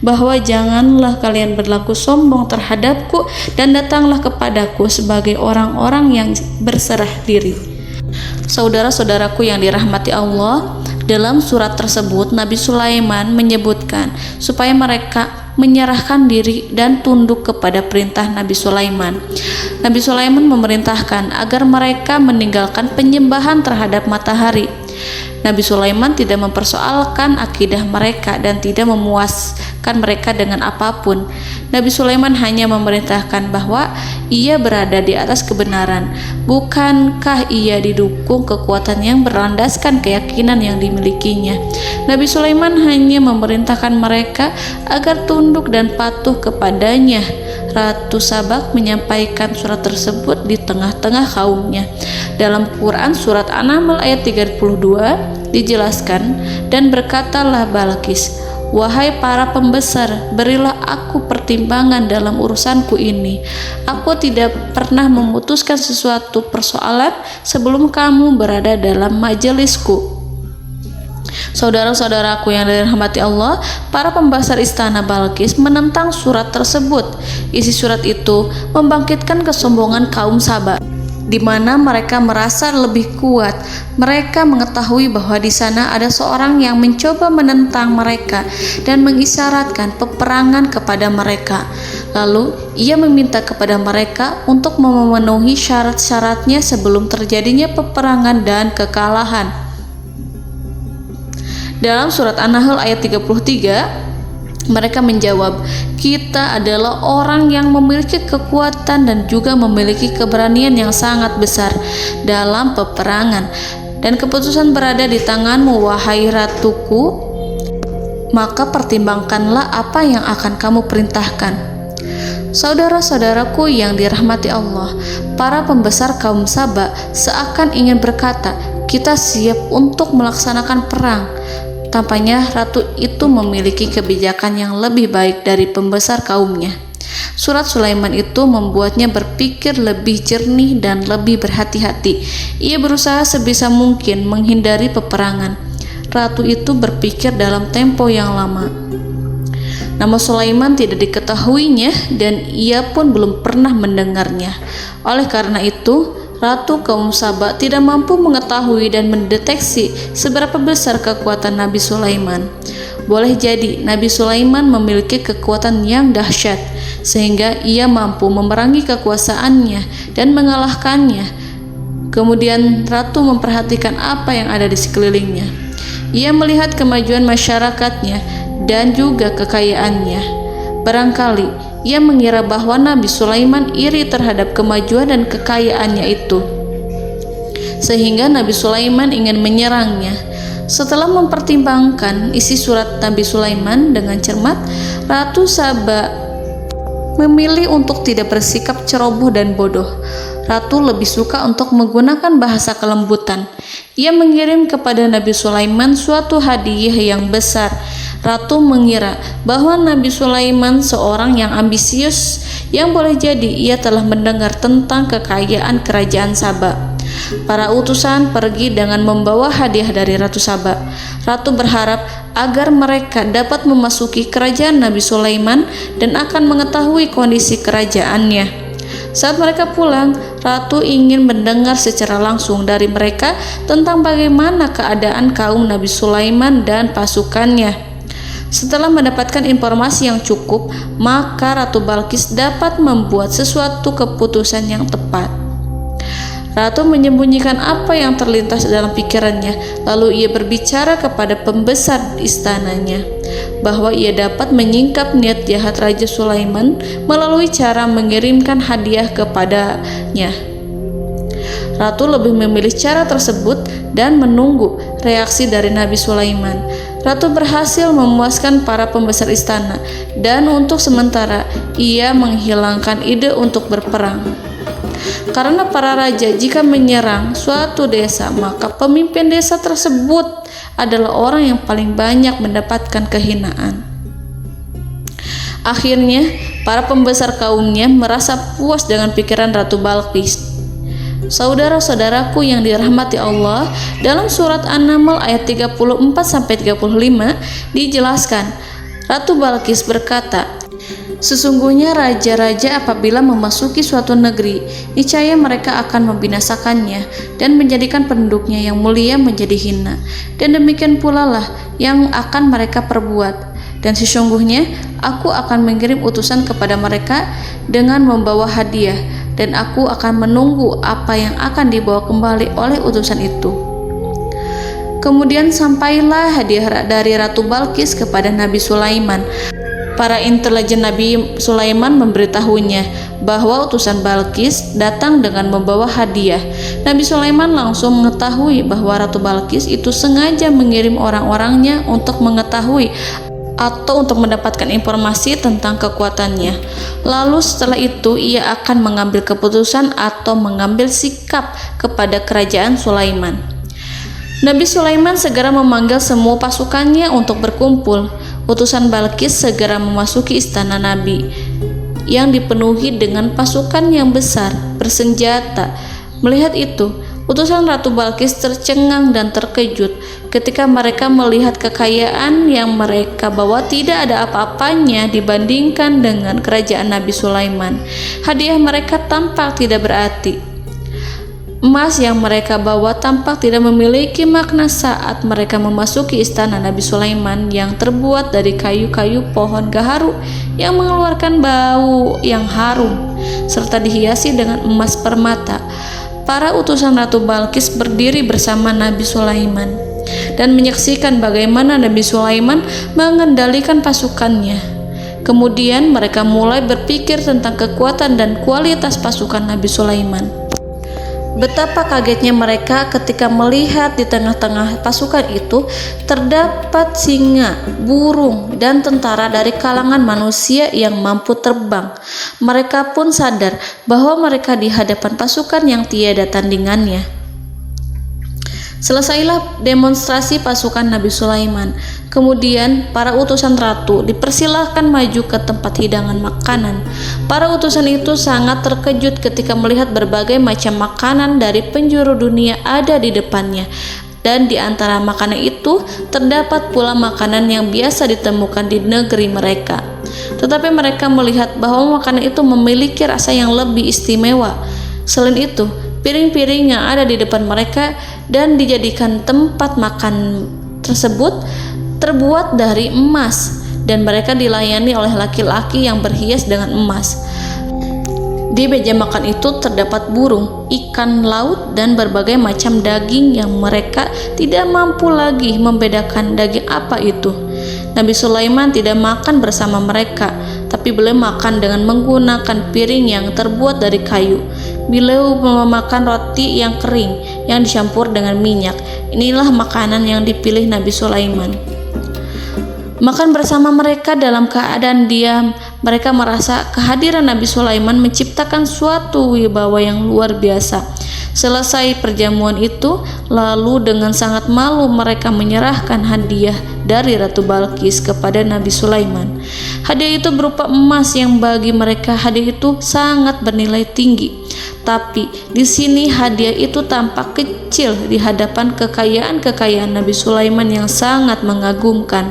bahwa janganlah kalian berlaku sombong terhadapku dan datanglah kepadaku sebagai orang-orang yang berserah diri." Saudara-saudaraku yang dirahmati Allah, dalam surat tersebut Nabi Sulaiman menyebutkan supaya mereka menyerahkan diri dan tunduk kepada perintah Nabi Sulaiman. Nabi Sulaiman memerintahkan agar mereka meninggalkan penyembahan terhadap matahari. Nabi Sulaiman tidak mempersoalkan akidah mereka dan tidak memuaskan mereka dengan apapun. Nabi Sulaiman hanya memerintahkan bahwa ia berada di atas kebenaran. Bukankah ia didukung kekuatan yang berlandaskan keyakinan yang dimilikinya? Nabi Sulaiman hanya memerintahkan mereka agar tunduk dan patuh kepadanya. Ratu Sabak menyampaikan surat tersebut di tengah-tengah kaumnya. Dalam Quran surat An-Naml ayat 32 dijelaskan, "Dan berkatalah Balqis, wahai para pembesar, berilah aku pertimbangan dalam urusanku ini. Aku tidak pernah memutuskan sesuatu persoalan sebelum kamu berada dalam majelisku." Saudara-saudaraku yang dirahmati Allah, para pembesar istana Balqis menentang surat tersebut. Isi surat itu membangkitkan kesombongan kaum Saba, di mana mereka merasa lebih kuat. Mereka mengetahui bahwa di sana ada seorang yang mencoba menentang mereka dan mengisyaratkan peperangan kepada mereka. Lalu ia meminta kepada mereka untuk memenuhi syarat-syaratnya sebelum terjadinya peperangan dan kekalahan. Dalam surat An-Nahl ayat 33, mereka menjawab, "Kita adalah orang yang memiliki kekuatan dan juga memiliki keberanian yang sangat besar dalam peperangan, dan keputusan berada di tanganmu, wahai ratuku. Maka pertimbangkanlah apa yang akan kamu perintahkan." Saudara-saudaraku yang dirahmati Allah, para pembesar kaum Saba seakan ingin berkata, "Kita siap untuk melaksanakan perang." Tampaknya ratu itu memiliki kebijakan yang lebih baik dari pembesar kaumnya. Surat Sulaiman itu membuatnya berpikir lebih jernih dan lebih berhati-hati. Ia berusaha sebisa mungkin menghindari peperangan. ratu itu berpikir dalam tempo yang lama. Nama Sulaiman tidak diketahuinya dan ia pun belum pernah mendengarnya. Oleh karena itu, Ratu kaum Saba tidak mampu mengetahui dan mendeteksi seberapa besar kekuatan Nabi Sulaiman. Boleh jadi Nabi Sulaiman memiliki kekuatan yang dahsyat, sehingga ia mampu memerangi kekuasaannya dan mengalahkannya. Kemudian Ratu memperhatikan apa yang ada di sekelilingnya. Ia melihat kemajuan masyarakatnya dan juga kekayaannya. Barangkali ia mengira bahwa Nabi Sulaiman iri terhadap kemajuan dan kekayaannya itu, sehingga Nabi Sulaiman ingin menyerangnya. Setelah mempertimbangkan isi surat Nabi Sulaiman dengan cermat, Ratu Saba memilih untuk tidak bersikap ceroboh dan bodoh. Ratu lebih suka untuk menggunakan bahasa kelembutan. Ia mengirim kepada Nabi Sulaiman suatu hadiah yang besar. Ratu mengira bahwa Nabi Sulaiman seorang yang ambisius, yang boleh jadi ia telah mendengar tentang kekayaan kerajaan Saba. Para utusan pergi dengan membawa hadiah dari Ratu Saba. Ratu berharap agar mereka dapat memasuki kerajaan Nabi Sulaiman dan akan mengetahui kondisi kerajaannya. Saat mereka pulang, Ratu ingin mendengar secara langsung dari mereka tentang bagaimana keadaan kaum Nabi Sulaiman dan pasukannya. Setelah mendapatkan informasi yang cukup, maka Ratu Balqis dapat membuat sesuatu keputusan yang tepat. Ratu menyembunyikan apa yang terlintas dalam pikirannya, lalu ia berbicara kepada pembesar istananya bahwa ia dapat menyingkap niat jahat Raja Sulaiman melalui cara mengirimkan hadiah kepadanya. Ratu lebih memilih cara tersebut dan menunggu reaksi dari Nabi Sulaiman. Ratu berhasil memuaskan para pembesar istana dan untuk sementara ia menghilangkan ide untuk berperang. Karena para raja jika menyerang suatu desa, maka pemimpin desa tersebut adalah orang yang paling banyak mendapatkan kehinaan. Akhirnya, para pembesar kaumnya merasa puas dengan pikiran Ratu Balqis. Saudara-saudaraku yang dirahmati Allah, dalam surat An-Naml ayat 34-35 dijelaskan, Ratu Balqis berkata, "Sesungguhnya raja-raja apabila memasuki suatu negeri, niscaya mereka akan membinasakannya dan menjadikan penduduknya yang mulia menjadi hina. Dan demikian pula lah yang akan mereka perbuat. Dan sesungguhnya aku akan mengirim utusan kepada mereka dengan membawa hadiah, dan aku akan menunggu apa yang akan dibawa kembali oleh utusan itu." Kemudian sampailah hadiah dari Ratu Balqis kepada Nabi Sulaiman. Para intelijen Nabi Sulaiman memberitahunya bahwa utusan Balqis datang dengan membawa hadiah. Nabi Sulaiman langsung mengetahui bahwa Ratu Balqis itu sengaja mengirim orang-orangnya untuk mengetahui atau untuk mendapatkan informasi tentang kekuatannya. Lalu setelah itu ia akan mengambil keputusan atau mengambil sikap kepada kerajaan Sulaiman. Nabi Sulaiman segera memanggil semua pasukannya untuk berkumpul. Utusan Balqis segera memasuki istana Nabi yang dipenuhi dengan pasukan yang besar bersenjata. Melihat itu, utusan Ratu Balqis tercengang dan terkejut ketika mereka melihat kekayaan yang mereka bawa tidak ada apa-apanya dibandingkan dengan kerajaan Nabi Sulaiman. Hadiah mereka tampak tidak berarti. Emas yang mereka bawa tampak tidak memiliki makna saat mereka memasuki istana Nabi Sulaiman yang terbuat dari kayu-kayu pohon gaharu yang mengeluarkan bau yang harum serta dihiasi dengan emas permata. Para utusan Ratu Balqis berdiri bersama Nabi Sulaiman dan menyaksikan bagaimana Nabi Sulaiman mengendalikan pasukannya. Kemudian mereka mulai berpikir tentang kekuatan dan kualitas pasukan Nabi Sulaiman. Betapa kagetnya mereka ketika melihat di tengah-tengah pasukan itu terdapat singa, burung, dan tentara dari kalangan manusia yang mampu terbang. Mereka pun sadar bahwa mereka di hadapan pasukan yang tiada tandingannya. Selesailah demonstrasi pasukan Nabi Sulaiman. Kemudian para utusan ratu dipersilahkan maju ke tempat hidangan makanan. Para utusan itu sangat terkejut ketika melihat berbagai macam makanan dari penjuru dunia ada di depannya. dan di antara makanan itu terdapat pula makanan yang biasa ditemukan di negeri mereka. Tetapi mereka melihat bahwa makanan itu memiliki rasa yang lebih istimewa. Selain itu, piring-piring yang ada di depan mereka dan dijadikan tempat makan tersebut terbuat dari emas, dan mereka dilayani oleh laki-laki yang berhias dengan emas. Di meja makan itu terdapat burung, ikan laut, dan berbagai macam daging yang mereka tidak mampu lagi membedakan daging apa itu. Nabi Sulaiman tidak makan bersama mereka, tapi beliau makan dengan menggunakan piring yang terbuat dari kayu. Beliau memakan roti yang kering yang dicampur dengan minyak. Inilah makanan yang dipilih Nabi Sulaiman. Makan bersama mereka dalam keadaan diam, mereka merasa kehadiran Nabi Sulaiman menciptakan suatu wibawa yang luar biasa. Selesai perjamuan itu, lalu dengan sangat malu mereka menyerahkan hadiah dari Ratu Balqis kepada Nabi Sulaiman. Hadiah itu berupa emas yang bagi mereka hadiah itu sangat bernilai tinggi. Tapi di sini hadiah itu tampak kecil di hadapan kekayaan-kekayaan Nabi Sulaiman yang sangat mengagumkan.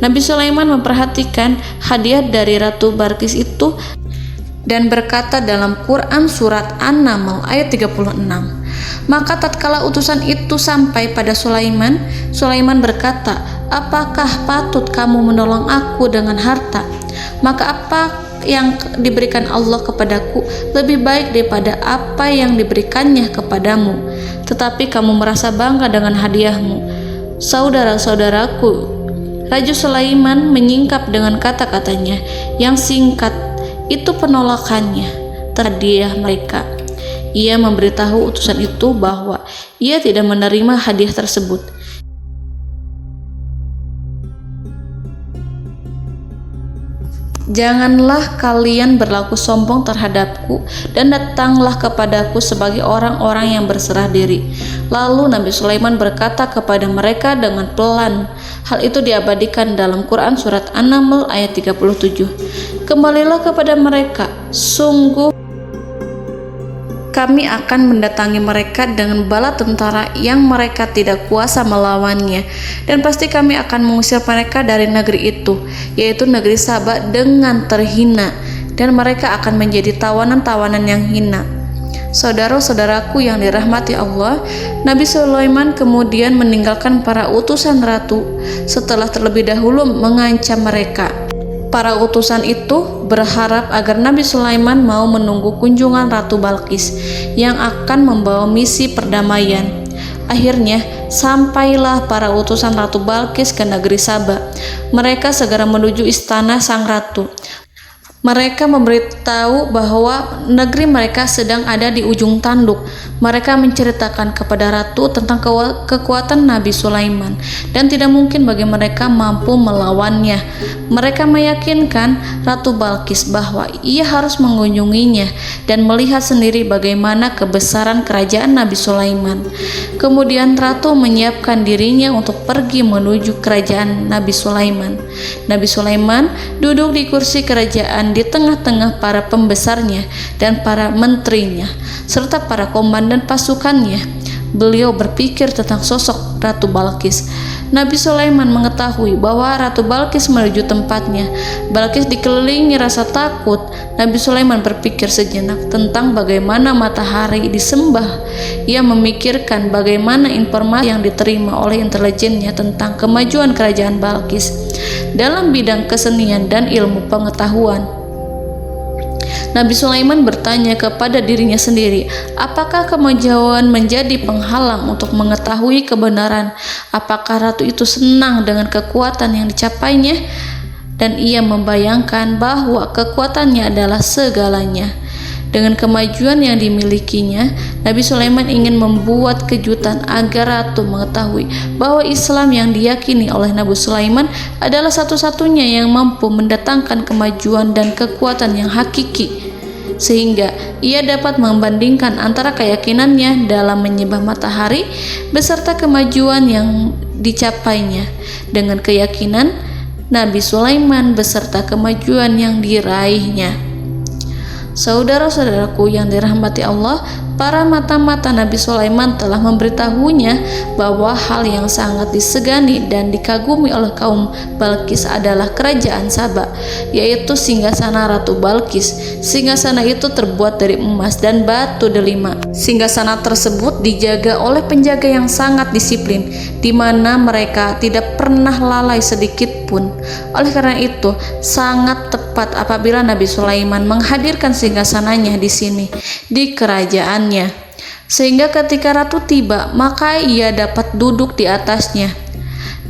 Nabi Sulaiman memperhatikan hadiah dari Ratu Balqis itu dan berkata dalam Quran surat An-Naml ayat 36. Maka tatkala utusan itu sampai pada Sulaiman, Sulaiman berkata, "Apakah patut kamu menolong aku dengan harta? Maka apa yang diberikan Allah kepadaku lebih baik daripada apa yang diberikannya kepadamu. Tetapi kamu merasa bangga dengan hadiahmu." Saudara-saudaraku, Raja Sulaiman menyingkap dengan kata-katanya yang singkat. Itu penolakannya terhadap hadiah mereka. Ia memberitahu utusan itu bahwa ia tidak menerima hadiah tersebut. Janganlah kalian berlaku sombong terhadapku dan datanglah kepadaku sebagai orang-orang yang berserah diri. Lalu Nabi Sulaiman berkata kepada mereka dengan pelan. Hal itu diabadikan dalam Quran surat An-Naml ayat 37. Kembalilah kepada mereka, sungguh kami akan mendatangi mereka dengan bala tentara yang mereka tidak kuasa melawannya, dan pasti kami akan mengusir mereka dari negeri itu, yaitu negeri Saba, dengan terhina, dan mereka akan menjadi tawanan-tawanan yang hina. Saudara-saudaraku yang dirahmati Allah, Nabi Sulaiman kemudian meninggalkan para utusan ratu setelah terlebih dahulu mengancam mereka. Para utusan itu berharap agar Nabi Sulaiman mau menunggu kunjungan Ratu Balqis yang akan membawa misi perdamaian. Akhirnya sampailah para utusan Ratu Balqis ke negeri Saba. Mereka segera menuju istana sang ratu. Mereka memberitahu bahwa negeri mereka sedang ada di ujung tanduk. Mereka menceritakan kepada ratu tentang kekuatan Nabi Sulaiman dan tidak mungkin bagi mereka mampu melawannya. Mereka meyakinkan Ratu Balqis bahwa ia harus mengunjunginya dan melihat sendiri bagaimana kebesaran kerajaan Nabi Sulaiman. Kemudian ratu menyiapkan dirinya untuk pergi menuju kerajaan Nabi Sulaiman. Nabi Sulaiman duduk di kursi kerajaan di tengah-tengah para pembesarnya dan para menterinya serta para komandan pasukannya. Beliau berpikir tentang sosok Ratu Balqis. Nabi Sulaiman mengetahui bahwa Ratu Balqis menuju tempatnya. Balqis dikelilingi rasa takut. Nabi Sulaiman berpikir sejenak tentang bagaimana matahari disembah. Ia memikirkan bagaimana informasi yang diterima oleh intelijennya tentang kemajuan kerajaan Balqis dalam bidang kesenian dan ilmu pengetahuan. Nabi Sulaiman bertanya kepada dirinya sendiri, apakah kemajuan menjadi penghalang untuk mengetahui kebenaran? Apakah ratu itu senang dengan kekuatan yang dicapainya? Dan ia membayangkan bahwa kekuatannya adalah segalanya. Dengan kemajuan yang dimilikinya, Nabi Sulaiman ingin membuat kejutan agar ratu mengetahui bahwa Islam yang diyakini oleh Nabi Sulaiman adalah satu-satunya yang mampu mendatangkan kemajuan dan kekuatan yang hakiki, sehingga ia dapat membandingkan antara keyakinannya dalam menyembah matahari beserta kemajuan yang dicapainya dengan keyakinan Nabi Sulaiman beserta kemajuan yang diraihnya. Saudara-saudaraku yang dirahmati Allah, para mata-mata Nabi Sulaiman telah memberitahunya bahwa hal yang sangat disegani dan dikagumi oleh kaum Balkis adalah kerajaan Saba, yaitu singgasana Ratu Balkis. Singgasana itu terbuat dari emas dan batu delima. Singgasana tersebut dijaga oleh penjaga yang sangat disiplin, di mana mereka tidak pernah lalai sedikit pun. Oleh karena itu, sangat tepat apabila Nabi Sulaiman menghadirkan singgasananya di sini, di kerajaannya, sehingga ketika ratu tiba, maka ia dapat duduk di atasnya.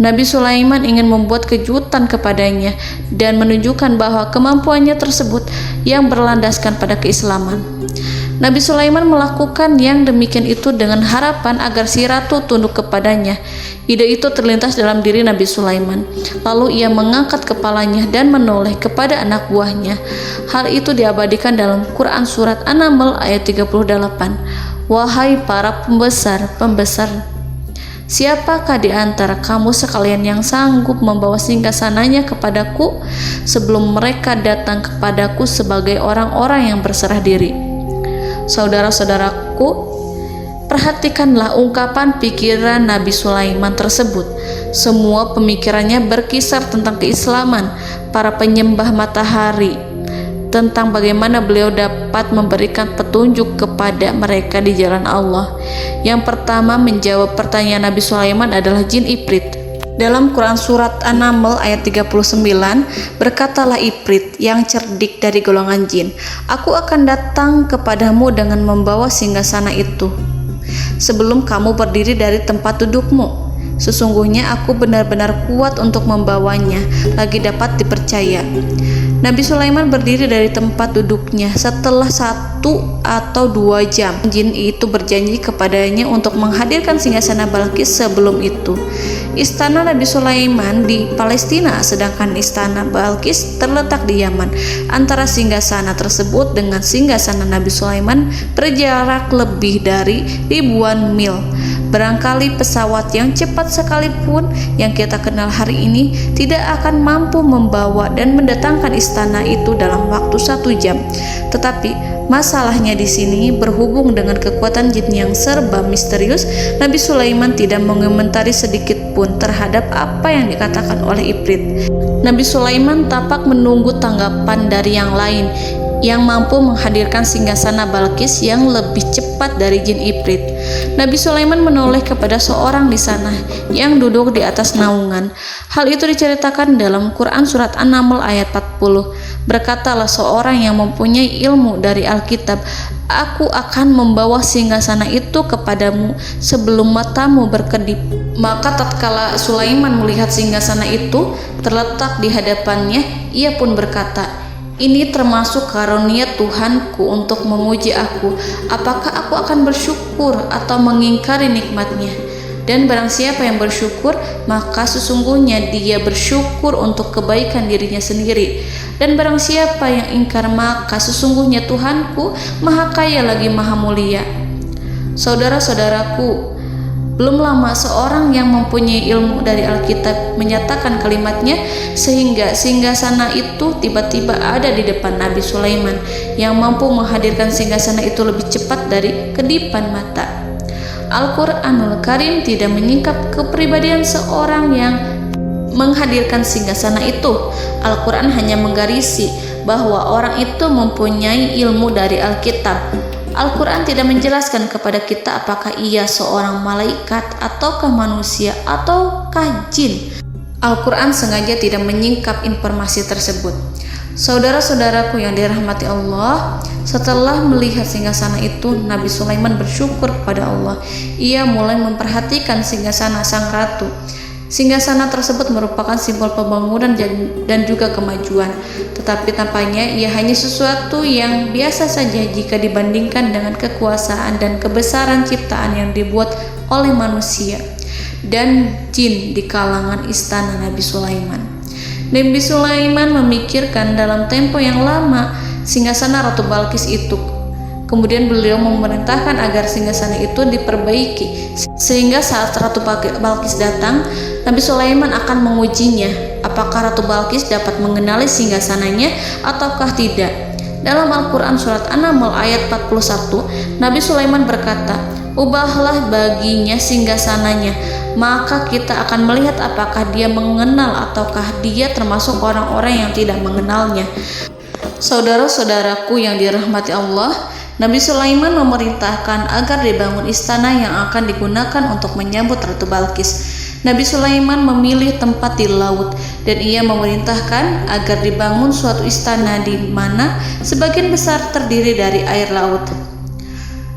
Nabi Sulaiman ingin membuat kejutan kepadanya dan menunjukkan bahwa kemampuannya tersebut yang berlandaskan pada keislaman. Nabi Sulaiman melakukan yang demikian itu dengan harapan agar si ratu tunduk kepadanya. Ide itu terlintas dalam diri Nabi Sulaiman. Lalu ia mengangkat kepalanya dan menoleh kepada anak buahnya. Hal itu diabadikan dalam Quran Surat An-Naml ayat 38. Wahai para pembesar, siapakah di antara kamu sekalian yang sanggup membawa singgasananya kepadaku sebelum mereka datang kepadaku sebagai orang-orang yang berserah diri? Saudara-saudaraku, perhatikanlah ungkapan pikiran Nabi Sulaiman tersebut. Semua pemikirannya berkisar tentang keislaman para penyembah matahari, tentang bagaimana beliau dapat memberikan petunjuk kepada mereka di jalan Allah. Yang pertama menjawab pertanyaan Nabi Sulaiman adalah jin Ifrit. Dalam Quran Surat An-Naml ayat 39, berkatalah Ifrit yang cerdik dari golongan jin, aku akan datang kepadamu dengan membawa singgasana itu sebelum kamu berdiri dari tempat dudukmu. Sesungguhnya aku benar-benar kuat untuk membawanya, lagi dapat dipercaya. Nabi Sulaiman berdiri dari tempat duduknya setelah 1 atau 2 jam. Jin itu berjanji kepadanya untuk menghadirkan singgasana Balkis sebelum itu. Istana Nabi Sulaiman di Palestina, sedangkan istana Balkis terletak di Yaman. Antara singgasana tersebut dengan singgasana Nabi Sulaiman berjarak lebih dari ribuan mil. Barangkali pesawat yang cepat sekalipun yang kita kenal hari ini tidak akan mampu membawa dan mendatangkan istana itu dalam waktu 1 jam. Tetapi masalahnya di sini berhubung dengan kekuatan jin yang serba misterius, Nabi Sulaiman tidak mengomentari sedikit pun terhadap apa yang dikatakan oleh Ifrit. Nabi Sulaiman tapak menunggu tanggapan dari yang lain yang mampu menghadirkan singgasana Balkis yang lebih cepat dari jin Ifrit. Nabi Sulaiman menoleh kepada seorang di sana yang duduk di atas naungan. Hal itu diceritakan dalam Quran Surat An-Naml ayat 40. Berkatalah seorang yang mempunyai ilmu dari Alkitab, aku akan membawa singgasana itu kepadamu sebelum matamu berkedip. Maka tatkala Sulaiman melihat singgasana itu terletak di hadapannya, ia pun berkata, ini termasuk karunia Tuhanku untuk memuji aku. Apakah aku akan bersyukur atau mengingkari nikmatnya? Dan barang siapa yang bersyukur, maka sesungguhnya dia bersyukur untuk kebaikan dirinya sendiri. Dan barang siapa yang ingkar, maka sesungguhnya Tuhanku maha kaya lagi maha mulia. Saudara-saudaraku, belum lama seorang yang mempunyai ilmu dari Alkitab menyatakan kalimatnya, sehingga singgasana itu tiba-tiba ada di depan Nabi Sulaiman yang mampu menghadirkan singgasana itu lebih cepat dari kedipan mata. Al-Quranul Karim tidak menyingkap kepribadian seorang yang menghadirkan singgasana itu. Al-Quran hanya menggarisi bahwa orang itu mempunyai ilmu dari Alkitab. Al-Quran tidak menjelaskan kepada kita apakah ia seorang malaikat ataukah manusia ataukah jin. Al-Quran sengaja tidak menyingkap informasi tersebut. Saudara-saudaraku yang dirahmati Allah, setelah melihat singgasana itu, Nabi Sulaiman bersyukur kepada Allah. Ia mulai memperhatikan singgasana sang ratu. Singgasana tersebut merupakan simbol pembangunan dan juga kemajuan, tetapi tampaknya ia hanya sesuatu yang biasa saja jika dibandingkan dengan kekuasaan dan kebesaran ciptaan yang dibuat oleh manusia dan jin di kalangan istana Nabi Sulaiman. Nabi Sulaiman memikirkan dalam tempo yang lama singgasana Ratu Balkis itu. Kemudian beliau memerintahkan agar singgasana itu diperbaiki, sehingga saat Ratu Balkis datang, Nabi Sulaiman akan mengujinya apakah Ratu Balkis dapat mengenali singgasananya ataukah tidak. Dalam Al-Quran surat An-Naml ayat 41, Nabi Sulaiman berkata, "Ubahlah baginya singgasananya, maka kita akan melihat apakah dia mengenal ataukah dia termasuk orang-orang yang tidak mengenalnya." Saudara-saudaraku yang dirahmati Allah, Nabi Sulaiman memerintahkan agar dibangun istana yang akan digunakan untuk menyambut Ratu Balqis. Nabi Sulaiman memilih tempat di laut dan ia memerintahkan agar dibangun suatu istana di mana sebagian besar terdiri dari air laut.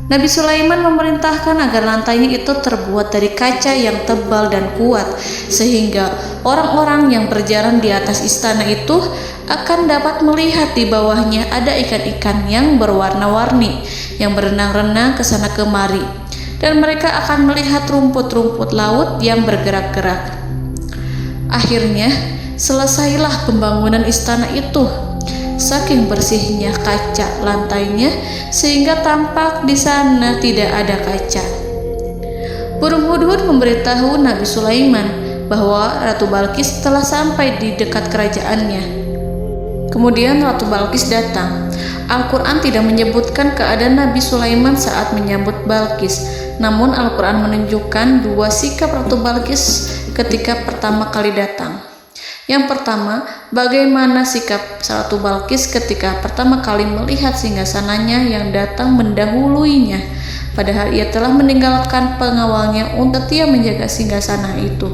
Nabi Sulaiman memerintahkan agar lantainya itu terbuat dari kaca yang tebal dan kuat, sehingga orang-orang yang berjalan di atas istana itu akan dapat melihat di bawahnya ada ikan-ikan yang berwarna-warni yang berenang-renang ke sana kemari, dan mereka akan melihat rumput-rumput laut yang bergerak-gerak. Akhirnya, selesailah pembangunan istana itu. Saking bersihnya kaca lantainya sehingga tampak di sana tidak ada kaca. Burung hudhud memberitahu Nabi Sulaiman bahwa Ratu Balqis telah sampai di dekat kerajaannya. Kemudian Ratu Balqis datang. Al-Quran tidak menyebutkan keadaan Nabi Sulaiman saat menyambut Balqis, namun Al-Quran menunjukkan dua sikap Ratu Balqis ketika pertama kali datang. Yang pertama, bagaimana sikap Ratu Balqis ketika pertama kali melihat singgasananya yang datang mendahuluinya, padahal ia telah meninggalkan pengawalnya untuk setia menjaga singgasana itu.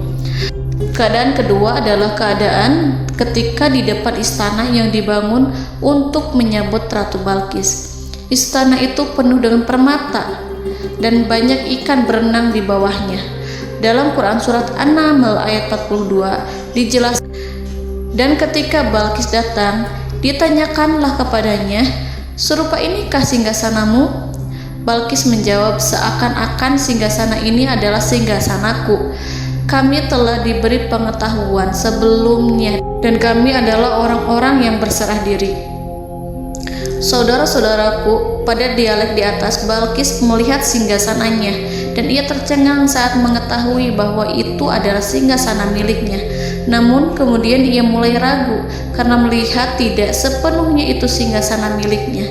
Keadaan kedua adalah keadaan ketika di depan istana yang dibangun untuk menyambut Ratu Balqis. Istana itu penuh dengan permata dan banyak ikan berenang di bawahnya. Dalam Quran surat An-Naml ayat 42 dijelaskan, dan ketika Balqis datang, ditanyakanlah kepadanya, "Serupa inikah singgasanamu?" Balqis menjawab, "Seakan-akan singgasana ini adalah singgasanaku. Kami telah diberi pengetahuan sebelumnya dan kami adalah orang-orang yang berserah diri." Saudara-saudaraku, pada dialek di atas, Balqis melihat singgasananya dan ia tercengang saat mengetahui bahwa itu adalah singgasana miliknya. Namun kemudian ia mulai ragu karena melihat tidak sepenuhnya itu singgasana miliknya.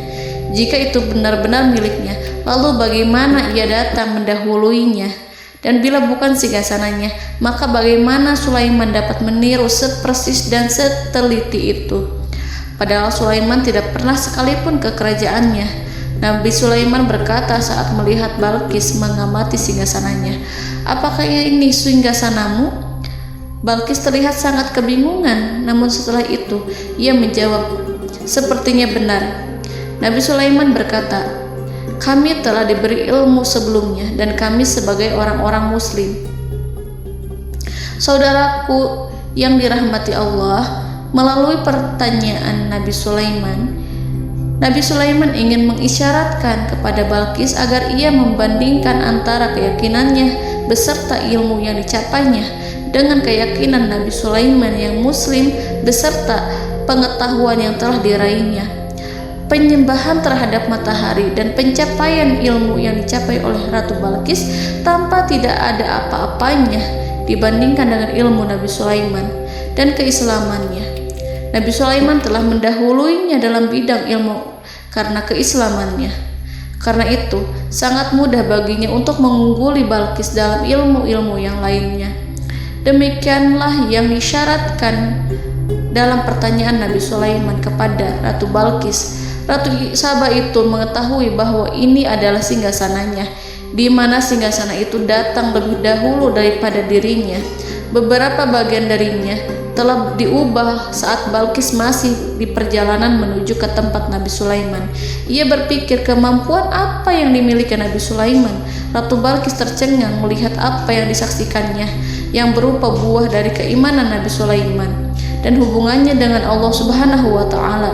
Jika itu benar-benar miliknya, lalu bagaimana ia datang mendahuluinya? Dan bila bukan singgasananya, maka bagaimana Sulaiman dapat meniru sepersis dan seteliti itu? Padahal Sulaiman tidak pernah sekalipun ke kerajaannya. Nabi Sulaiman berkata saat melihat Balqis mengamati singgasananya, "Apakah ini singgasanamu?" Balqis terlihat sangat kebingungan, namun setelah itu ia menjawab, "Sepertinya benar." Nabi Sulaiman berkata, "Kami telah diberi ilmu sebelumnya dan kami sebagai orang-orang muslim." Saudaraku yang dirahmati Allah, melalui pertanyaan Nabi Sulaiman ingin mengisyaratkan kepada Balqis agar ia membandingkan antara keyakinannya beserta ilmu yang dicapainya dengan keyakinan Nabi Sulaiman yang muslim beserta pengetahuan yang telah diraihnya. Penyembahan terhadap matahari dan pencapaian ilmu yang dicapai oleh Ratu Balqis tanpa tidak ada apa-apanya dibandingkan dengan ilmu Nabi Sulaiman dan keislamannya. Nabi Sulaiman telah mendahuluinya dalam bidang ilmu karena keislamannya. Karena itu, sangat mudah baginya untuk mengungguli Balqis dalam ilmu-ilmu yang lainnya. Demikianlah yang disyaratkan dalam pertanyaan Nabi Sulaiman kepada Ratu Balqis. Ratu Saba itu mengetahui bahwa ini adalah singgasananya, di mana singgasana itu datang lebih dahulu daripada dirinya. Beberapa bagian darinya telah diubah saat Balqis masih di perjalanan menuju ke tempat Nabi Sulaiman. Ia berpikir kemampuan apa yang dimiliki Nabi Sulaiman. Ratu Balqis tercengang melihat apa yang disaksikannya, yang berupa buah dari keimanan Nabi Sulaiman dan hubungannya dengan Allah Subhanahu wa Ta'ala.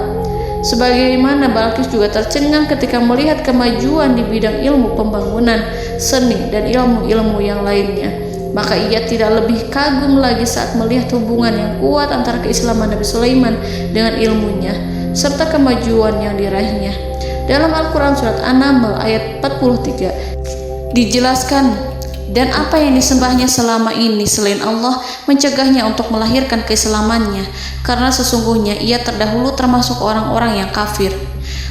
Sebagaimana Balqis juga tercengang ketika melihat kemajuan di bidang ilmu pembangunan, seni, dan ilmu-ilmu yang lainnya. Maka ia tidak lebih kagum lagi saat melihat hubungan yang kuat antara keislaman Nabi Sulaiman dengan ilmunya serta kemajuan yang diraihnya. Dalam Al-Quran surat An-Naml ayat 43 dijelaskan, dan apa yang disembahnya selama ini selain Allah mencegahnya untuk melahirkan keislamannya, karena sesungguhnya ia terdahulu termasuk orang-orang yang kafir.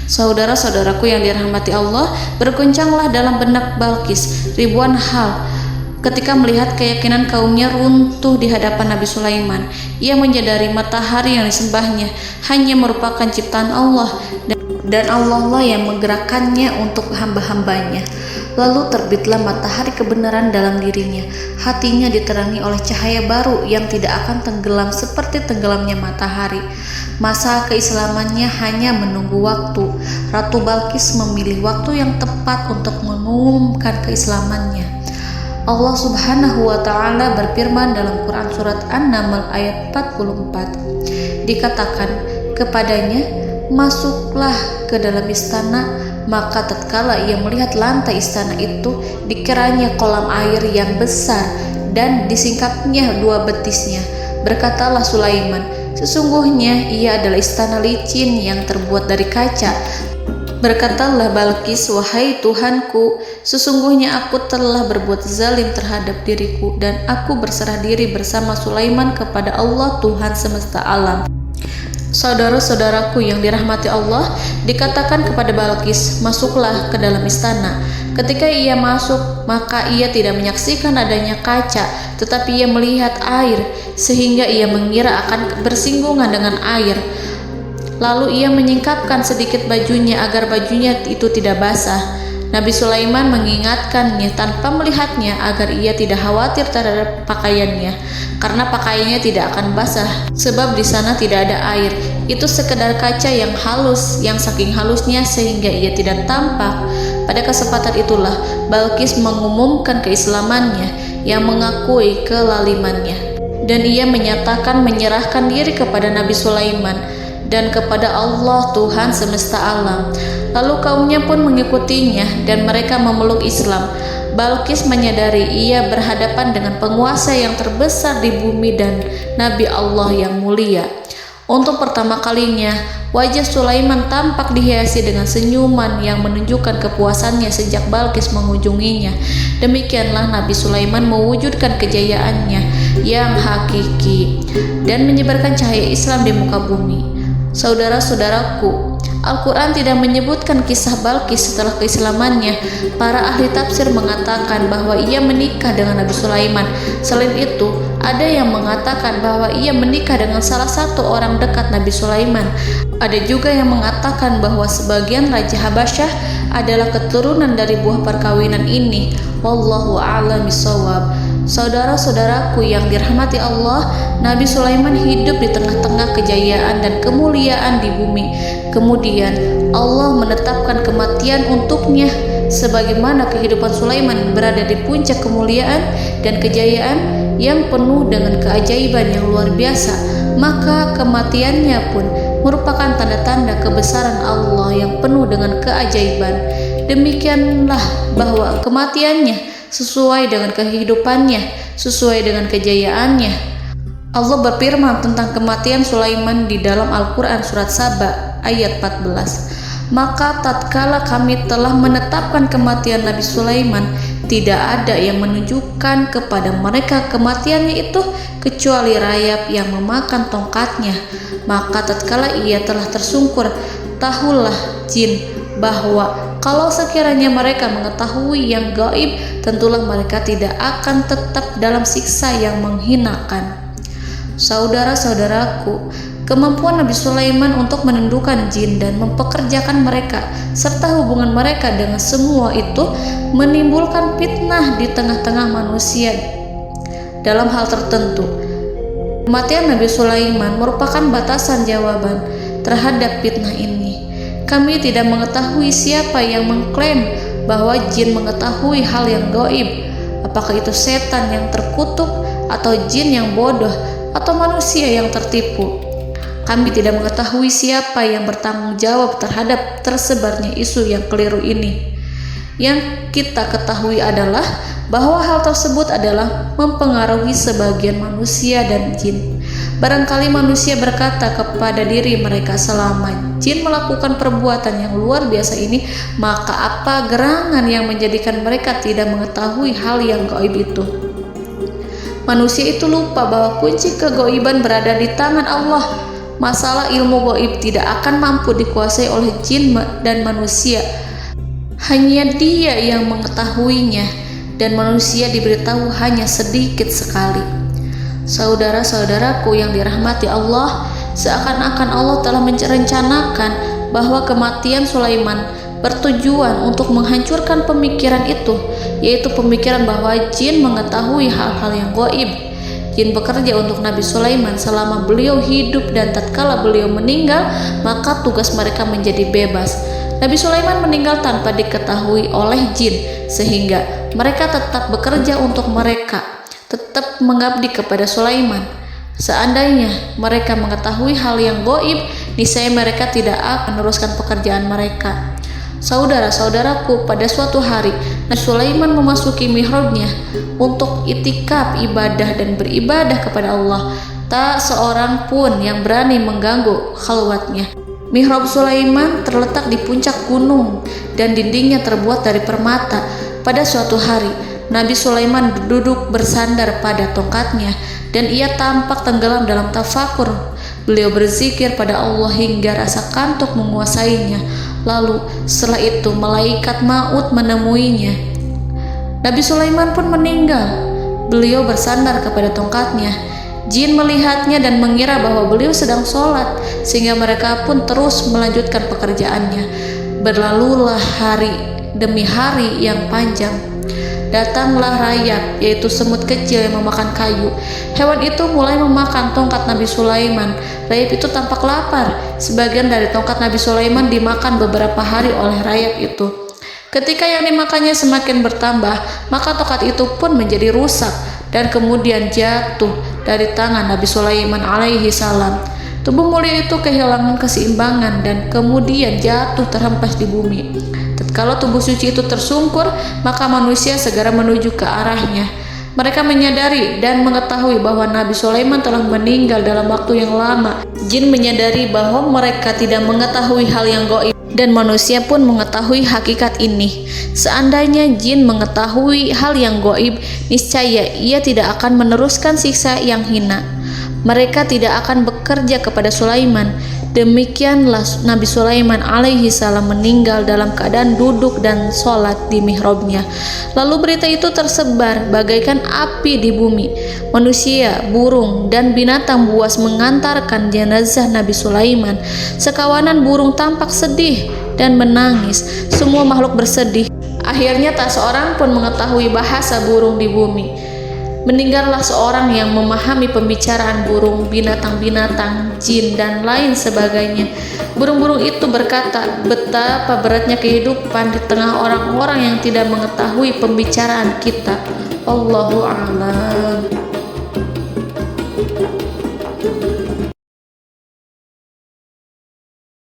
Saudara-saudaraku yang dirahmati Allah, berguncanglah dalam benak Balqis ribuan hal ketika melihat keyakinan kaumnya runtuh di hadapan Nabi Sulaiman. Ia menyadari matahari yang disembahnya hanya merupakan ciptaan Allah, dan Allah lah yang menggerakkannya untuk hamba-hambanya. Lalu terbitlah matahari kebenaran dalam dirinya. Hatinya diterangi oleh cahaya baru yang tidak akan tenggelam seperti tenggelamnya matahari. Masa keislamannya hanya menunggu waktu. Ratu Balqis memilih waktu yang tepat untuk mengumumkan keislamannya. Allah Subhanahu wa Ta'ala berfirman dalam Quran Surat An-Naml ayat 44. Dikatakan kepadanya, masuklah ke dalam istana. Maka tatkala ia melihat lantai istana itu, dikiranya kolam air yang besar dan disingkapnya dua betisnya. Berkatalah Sulaiman, sesungguhnya ia adalah istana licin yang terbuat dari kaca. Berkatalah Balqis, wahai Tuhanku, sesungguhnya aku telah berbuat zalim terhadap diriku, dan aku berserah diri bersama Sulaiman kepada Allah Tuhan semesta alam. Saudara-saudaraku yang dirahmati Allah, dikatakan kepada Balqis, masuklah ke dalam istana. Ketika ia masuk, maka ia tidak menyaksikan adanya kaca, tetapi ia melihat air, sehingga ia mengira akan bersinggungan dengan air. Lalu ia menyingkapkan sedikit bajunya agar bajunya itu tidak basah. Nabi Sulaiman mengingatkannya tanpa melihatnya agar ia tidak khawatir terhadap pakaiannya, karena pakaiannya tidak akan basah sebab di sana tidak ada air. Itu sekedar kaca yang halus, yang saking halusnya sehingga ia tidak tampak. Pada kesempatan itulah Balqis mengumumkan keislamannya yang mengakui kelalimannya, dan ia menyatakan menyerahkan diri kepada Nabi Sulaiman dan kepada Allah Tuhan semesta alam. Lalu kaumnya pun mengikutinya dan mereka memeluk Islam. Balqis menyadari ia berhadapan dengan penguasa yang terbesar di bumi dan Nabi Allah yang mulia. Untuk pertama kalinya, wajah Sulaiman tampak dihiasi dengan senyuman yang menunjukkan kepuasannya sejak Balqis mengunjunginya. Demikianlah Nabi Sulaiman mewujudkan kejayaannya yang hakiki dan menyebarkan cahaya Islam di muka bumi. Saudara-saudaraku, Al-Quran tidak menyebutkan kisah Balqis setelah keislamannya. Para ahli tafsir mengatakan bahwa ia menikah dengan Nabi Sulaiman. Selain itu, ada yang mengatakan bahwa ia menikah dengan salah satu orang dekat Nabi Sulaiman. Ada juga yang mengatakan bahwa sebagian Raja Habasyah adalah keturunan dari buah perkawinan ini. Wallahu a'lam bishawab. Saudara-saudaraku yang dirahmati Allah, Nabi Sulaiman hidup di tengah-tengah kejayaan dan kemuliaan di bumi. Kemudian Allah menetapkan kematian untuknya, sebagaimana kehidupan Sulaiman berada di puncak kemuliaan dan kejayaan yang penuh dengan keajaiban yang luar biasa. Maka kematiannya pun merupakan tanda-tanda kebesaran Allah yang penuh dengan keajaiban. Demikianlah bahwa kematiannya sesuai dengan kehidupannya, sesuai dengan kejayaannya. Allah berfirman tentang kematian Sulaiman di dalam Al-Quran Surat Saba ayat 14. Maka tatkala kami telah menetapkan kematian Nabi Sulaiman, tidak ada yang menunjukkan kepada mereka kematiannya itu kecuali rayap yang memakan tongkatnya. Maka tatkala ia telah tersungkur, tahulah jin bahwa kalau sekiranya mereka mengetahui yang gaib, tentulah mereka tidak akan tetap dalam siksa yang menghinakan. Saudara-saudaraku, kemampuan Nabi Sulaiman untuk menundukkan jin dan mempekerjakan mereka serta hubungan mereka dengan semua itu menimbulkan fitnah di tengah-tengah manusia dalam hal tertentu. Kematian Nabi Sulaiman merupakan batasan jawaban terhadap fitnah ini. Kami tidak mengetahui siapa yang mengklaim bahwa jin mengetahui hal yang gaib. Apakah itu setan yang terkutuk, atau jin yang bodoh, atau manusia yang tertipu? Kami tidak mengetahui siapa yang bertanggung jawab terhadap tersebarnya isu yang keliru ini. Yang kita ketahui adalah bahwa hal tersebut adalah mempengaruhi sebagian manusia dan jin. Barangkali manusia berkata kepada diri mereka, selama jin melakukan perbuatan yang luar biasa ini, maka apa gerangan yang menjadikan mereka tidak mengetahui hal yang gaib itu? Manusia itu lupa bahwa kunci kegaiban berada di tangan Allah. masalah ilmu gaib tidak akan mampu dikuasai oleh jin dan manusia. Hanya Dia yang mengetahuinya, dan manusia diberitahu hanya sedikit sekali. Saudara-saudaraku yang dirahmati Allah, seakan-akan Allah telah merencanakan bahwa kematian Sulaiman bertujuan untuk menghancurkan pemikiran itu, yaitu pemikiran bahwa jin mengetahui hal-hal yang gaib. Jin bekerja untuk Nabi Sulaiman selama beliau hidup, dan tatkala beliau meninggal, maka tugas mereka menjadi bebas. Nabi Sulaiman meninggal tanpa diketahui oleh jin, sehingga mereka tetap bekerja untuk mereka, tetap mengabdi kepada Sulaiman. Seandainya mereka mengetahui hal yang gaib, niscaya mereka tidak akan meneruskan pekerjaan mereka. Saudara-saudaraku, pada suatu hari Nabi Sulaiman memasuki mihrabnya untuk itikaf ibadah dan beribadah kepada Allah. Tak seorang pun yang berani mengganggu khalwatnya. Mihrab Sulaiman terletak di puncak gunung dan dindingnya terbuat dari permata. Pada suatu hari, Nabi Sulaiman duduk bersandar pada tongkatnya dan ia tampak tenggelam dalam tafakur. Beliau berzikir pada Allah hingga rasa kantuk menguasainya. Lalu setelah itu malaikat maut menemuinya. Nabi Sulaiman pun meninggal. Beliau bersandar kepada tongkatnya. Jin melihatnya dan mengira bahwa beliau sedang sholat, sehingga mereka pun terus melanjutkan pekerjaannya. Berlalulah hari demi hari yang panjang. Datanglah rayap, yaitu semut kecil yang memakan kayu. Hewan itu mulai memakan tongkat Nabi Sulaiman. Rayap itu tampak lapar. Sebagian dari tongkat Nabi Sulaiman dimakan beberapa hari oleh rayap itu. Ketika yang dimakannya semakin bertambah, maka tongkat itu pun menjadi rusak dan kemudian jatuh dari tangan Nabi Sulaiman alaihi salam. Tubuh mulia itu kehilangan keseimbangan dan kemudian jatuh terhempas di bumi. Tatkala tubuh suci itu tersungkur, maka manusia segera menuju ke arahnya. Mereka menyadari dan mengetahui bahwa Nabi Sulaiman telah meninggal dalam waktu yang lama. Jin menyadari bahwa mereka tidak mengetahui hal yang gaib, dan manusia pun mengetahui hakikat ini. Seandainya jin mengetahui hal yang gaib, niscaya ia tidak akan meneruskan siksa yang hina. Mereka tidak akan bekerja kepada Sulaiman. Demikianlah Nabi Sulaiman alaihi salam meninggal dalam keadaan duduk dan sholat di mihrabnya. Lalu berita itu tersebar bagaikan api di bumi. Manusia, burung, dan binatang buas mengantarkan jenazah Nabi Sulaiman. Sekawanan burung tampak sedih dan menangis. Semua makhluk bersedih. Akhirnya tak seorang pun mengetahui bahasa burung di bumi. Meninggallah seorang yang memahami pembicaraan burung, binatang-binatang, jin, dan lain sebagainya. Burung-burung itu berkata, betapa beratnya kehidupan di tengah orang-orang yang tidak mengetahui pembicaraan kita. Allahu a'lam.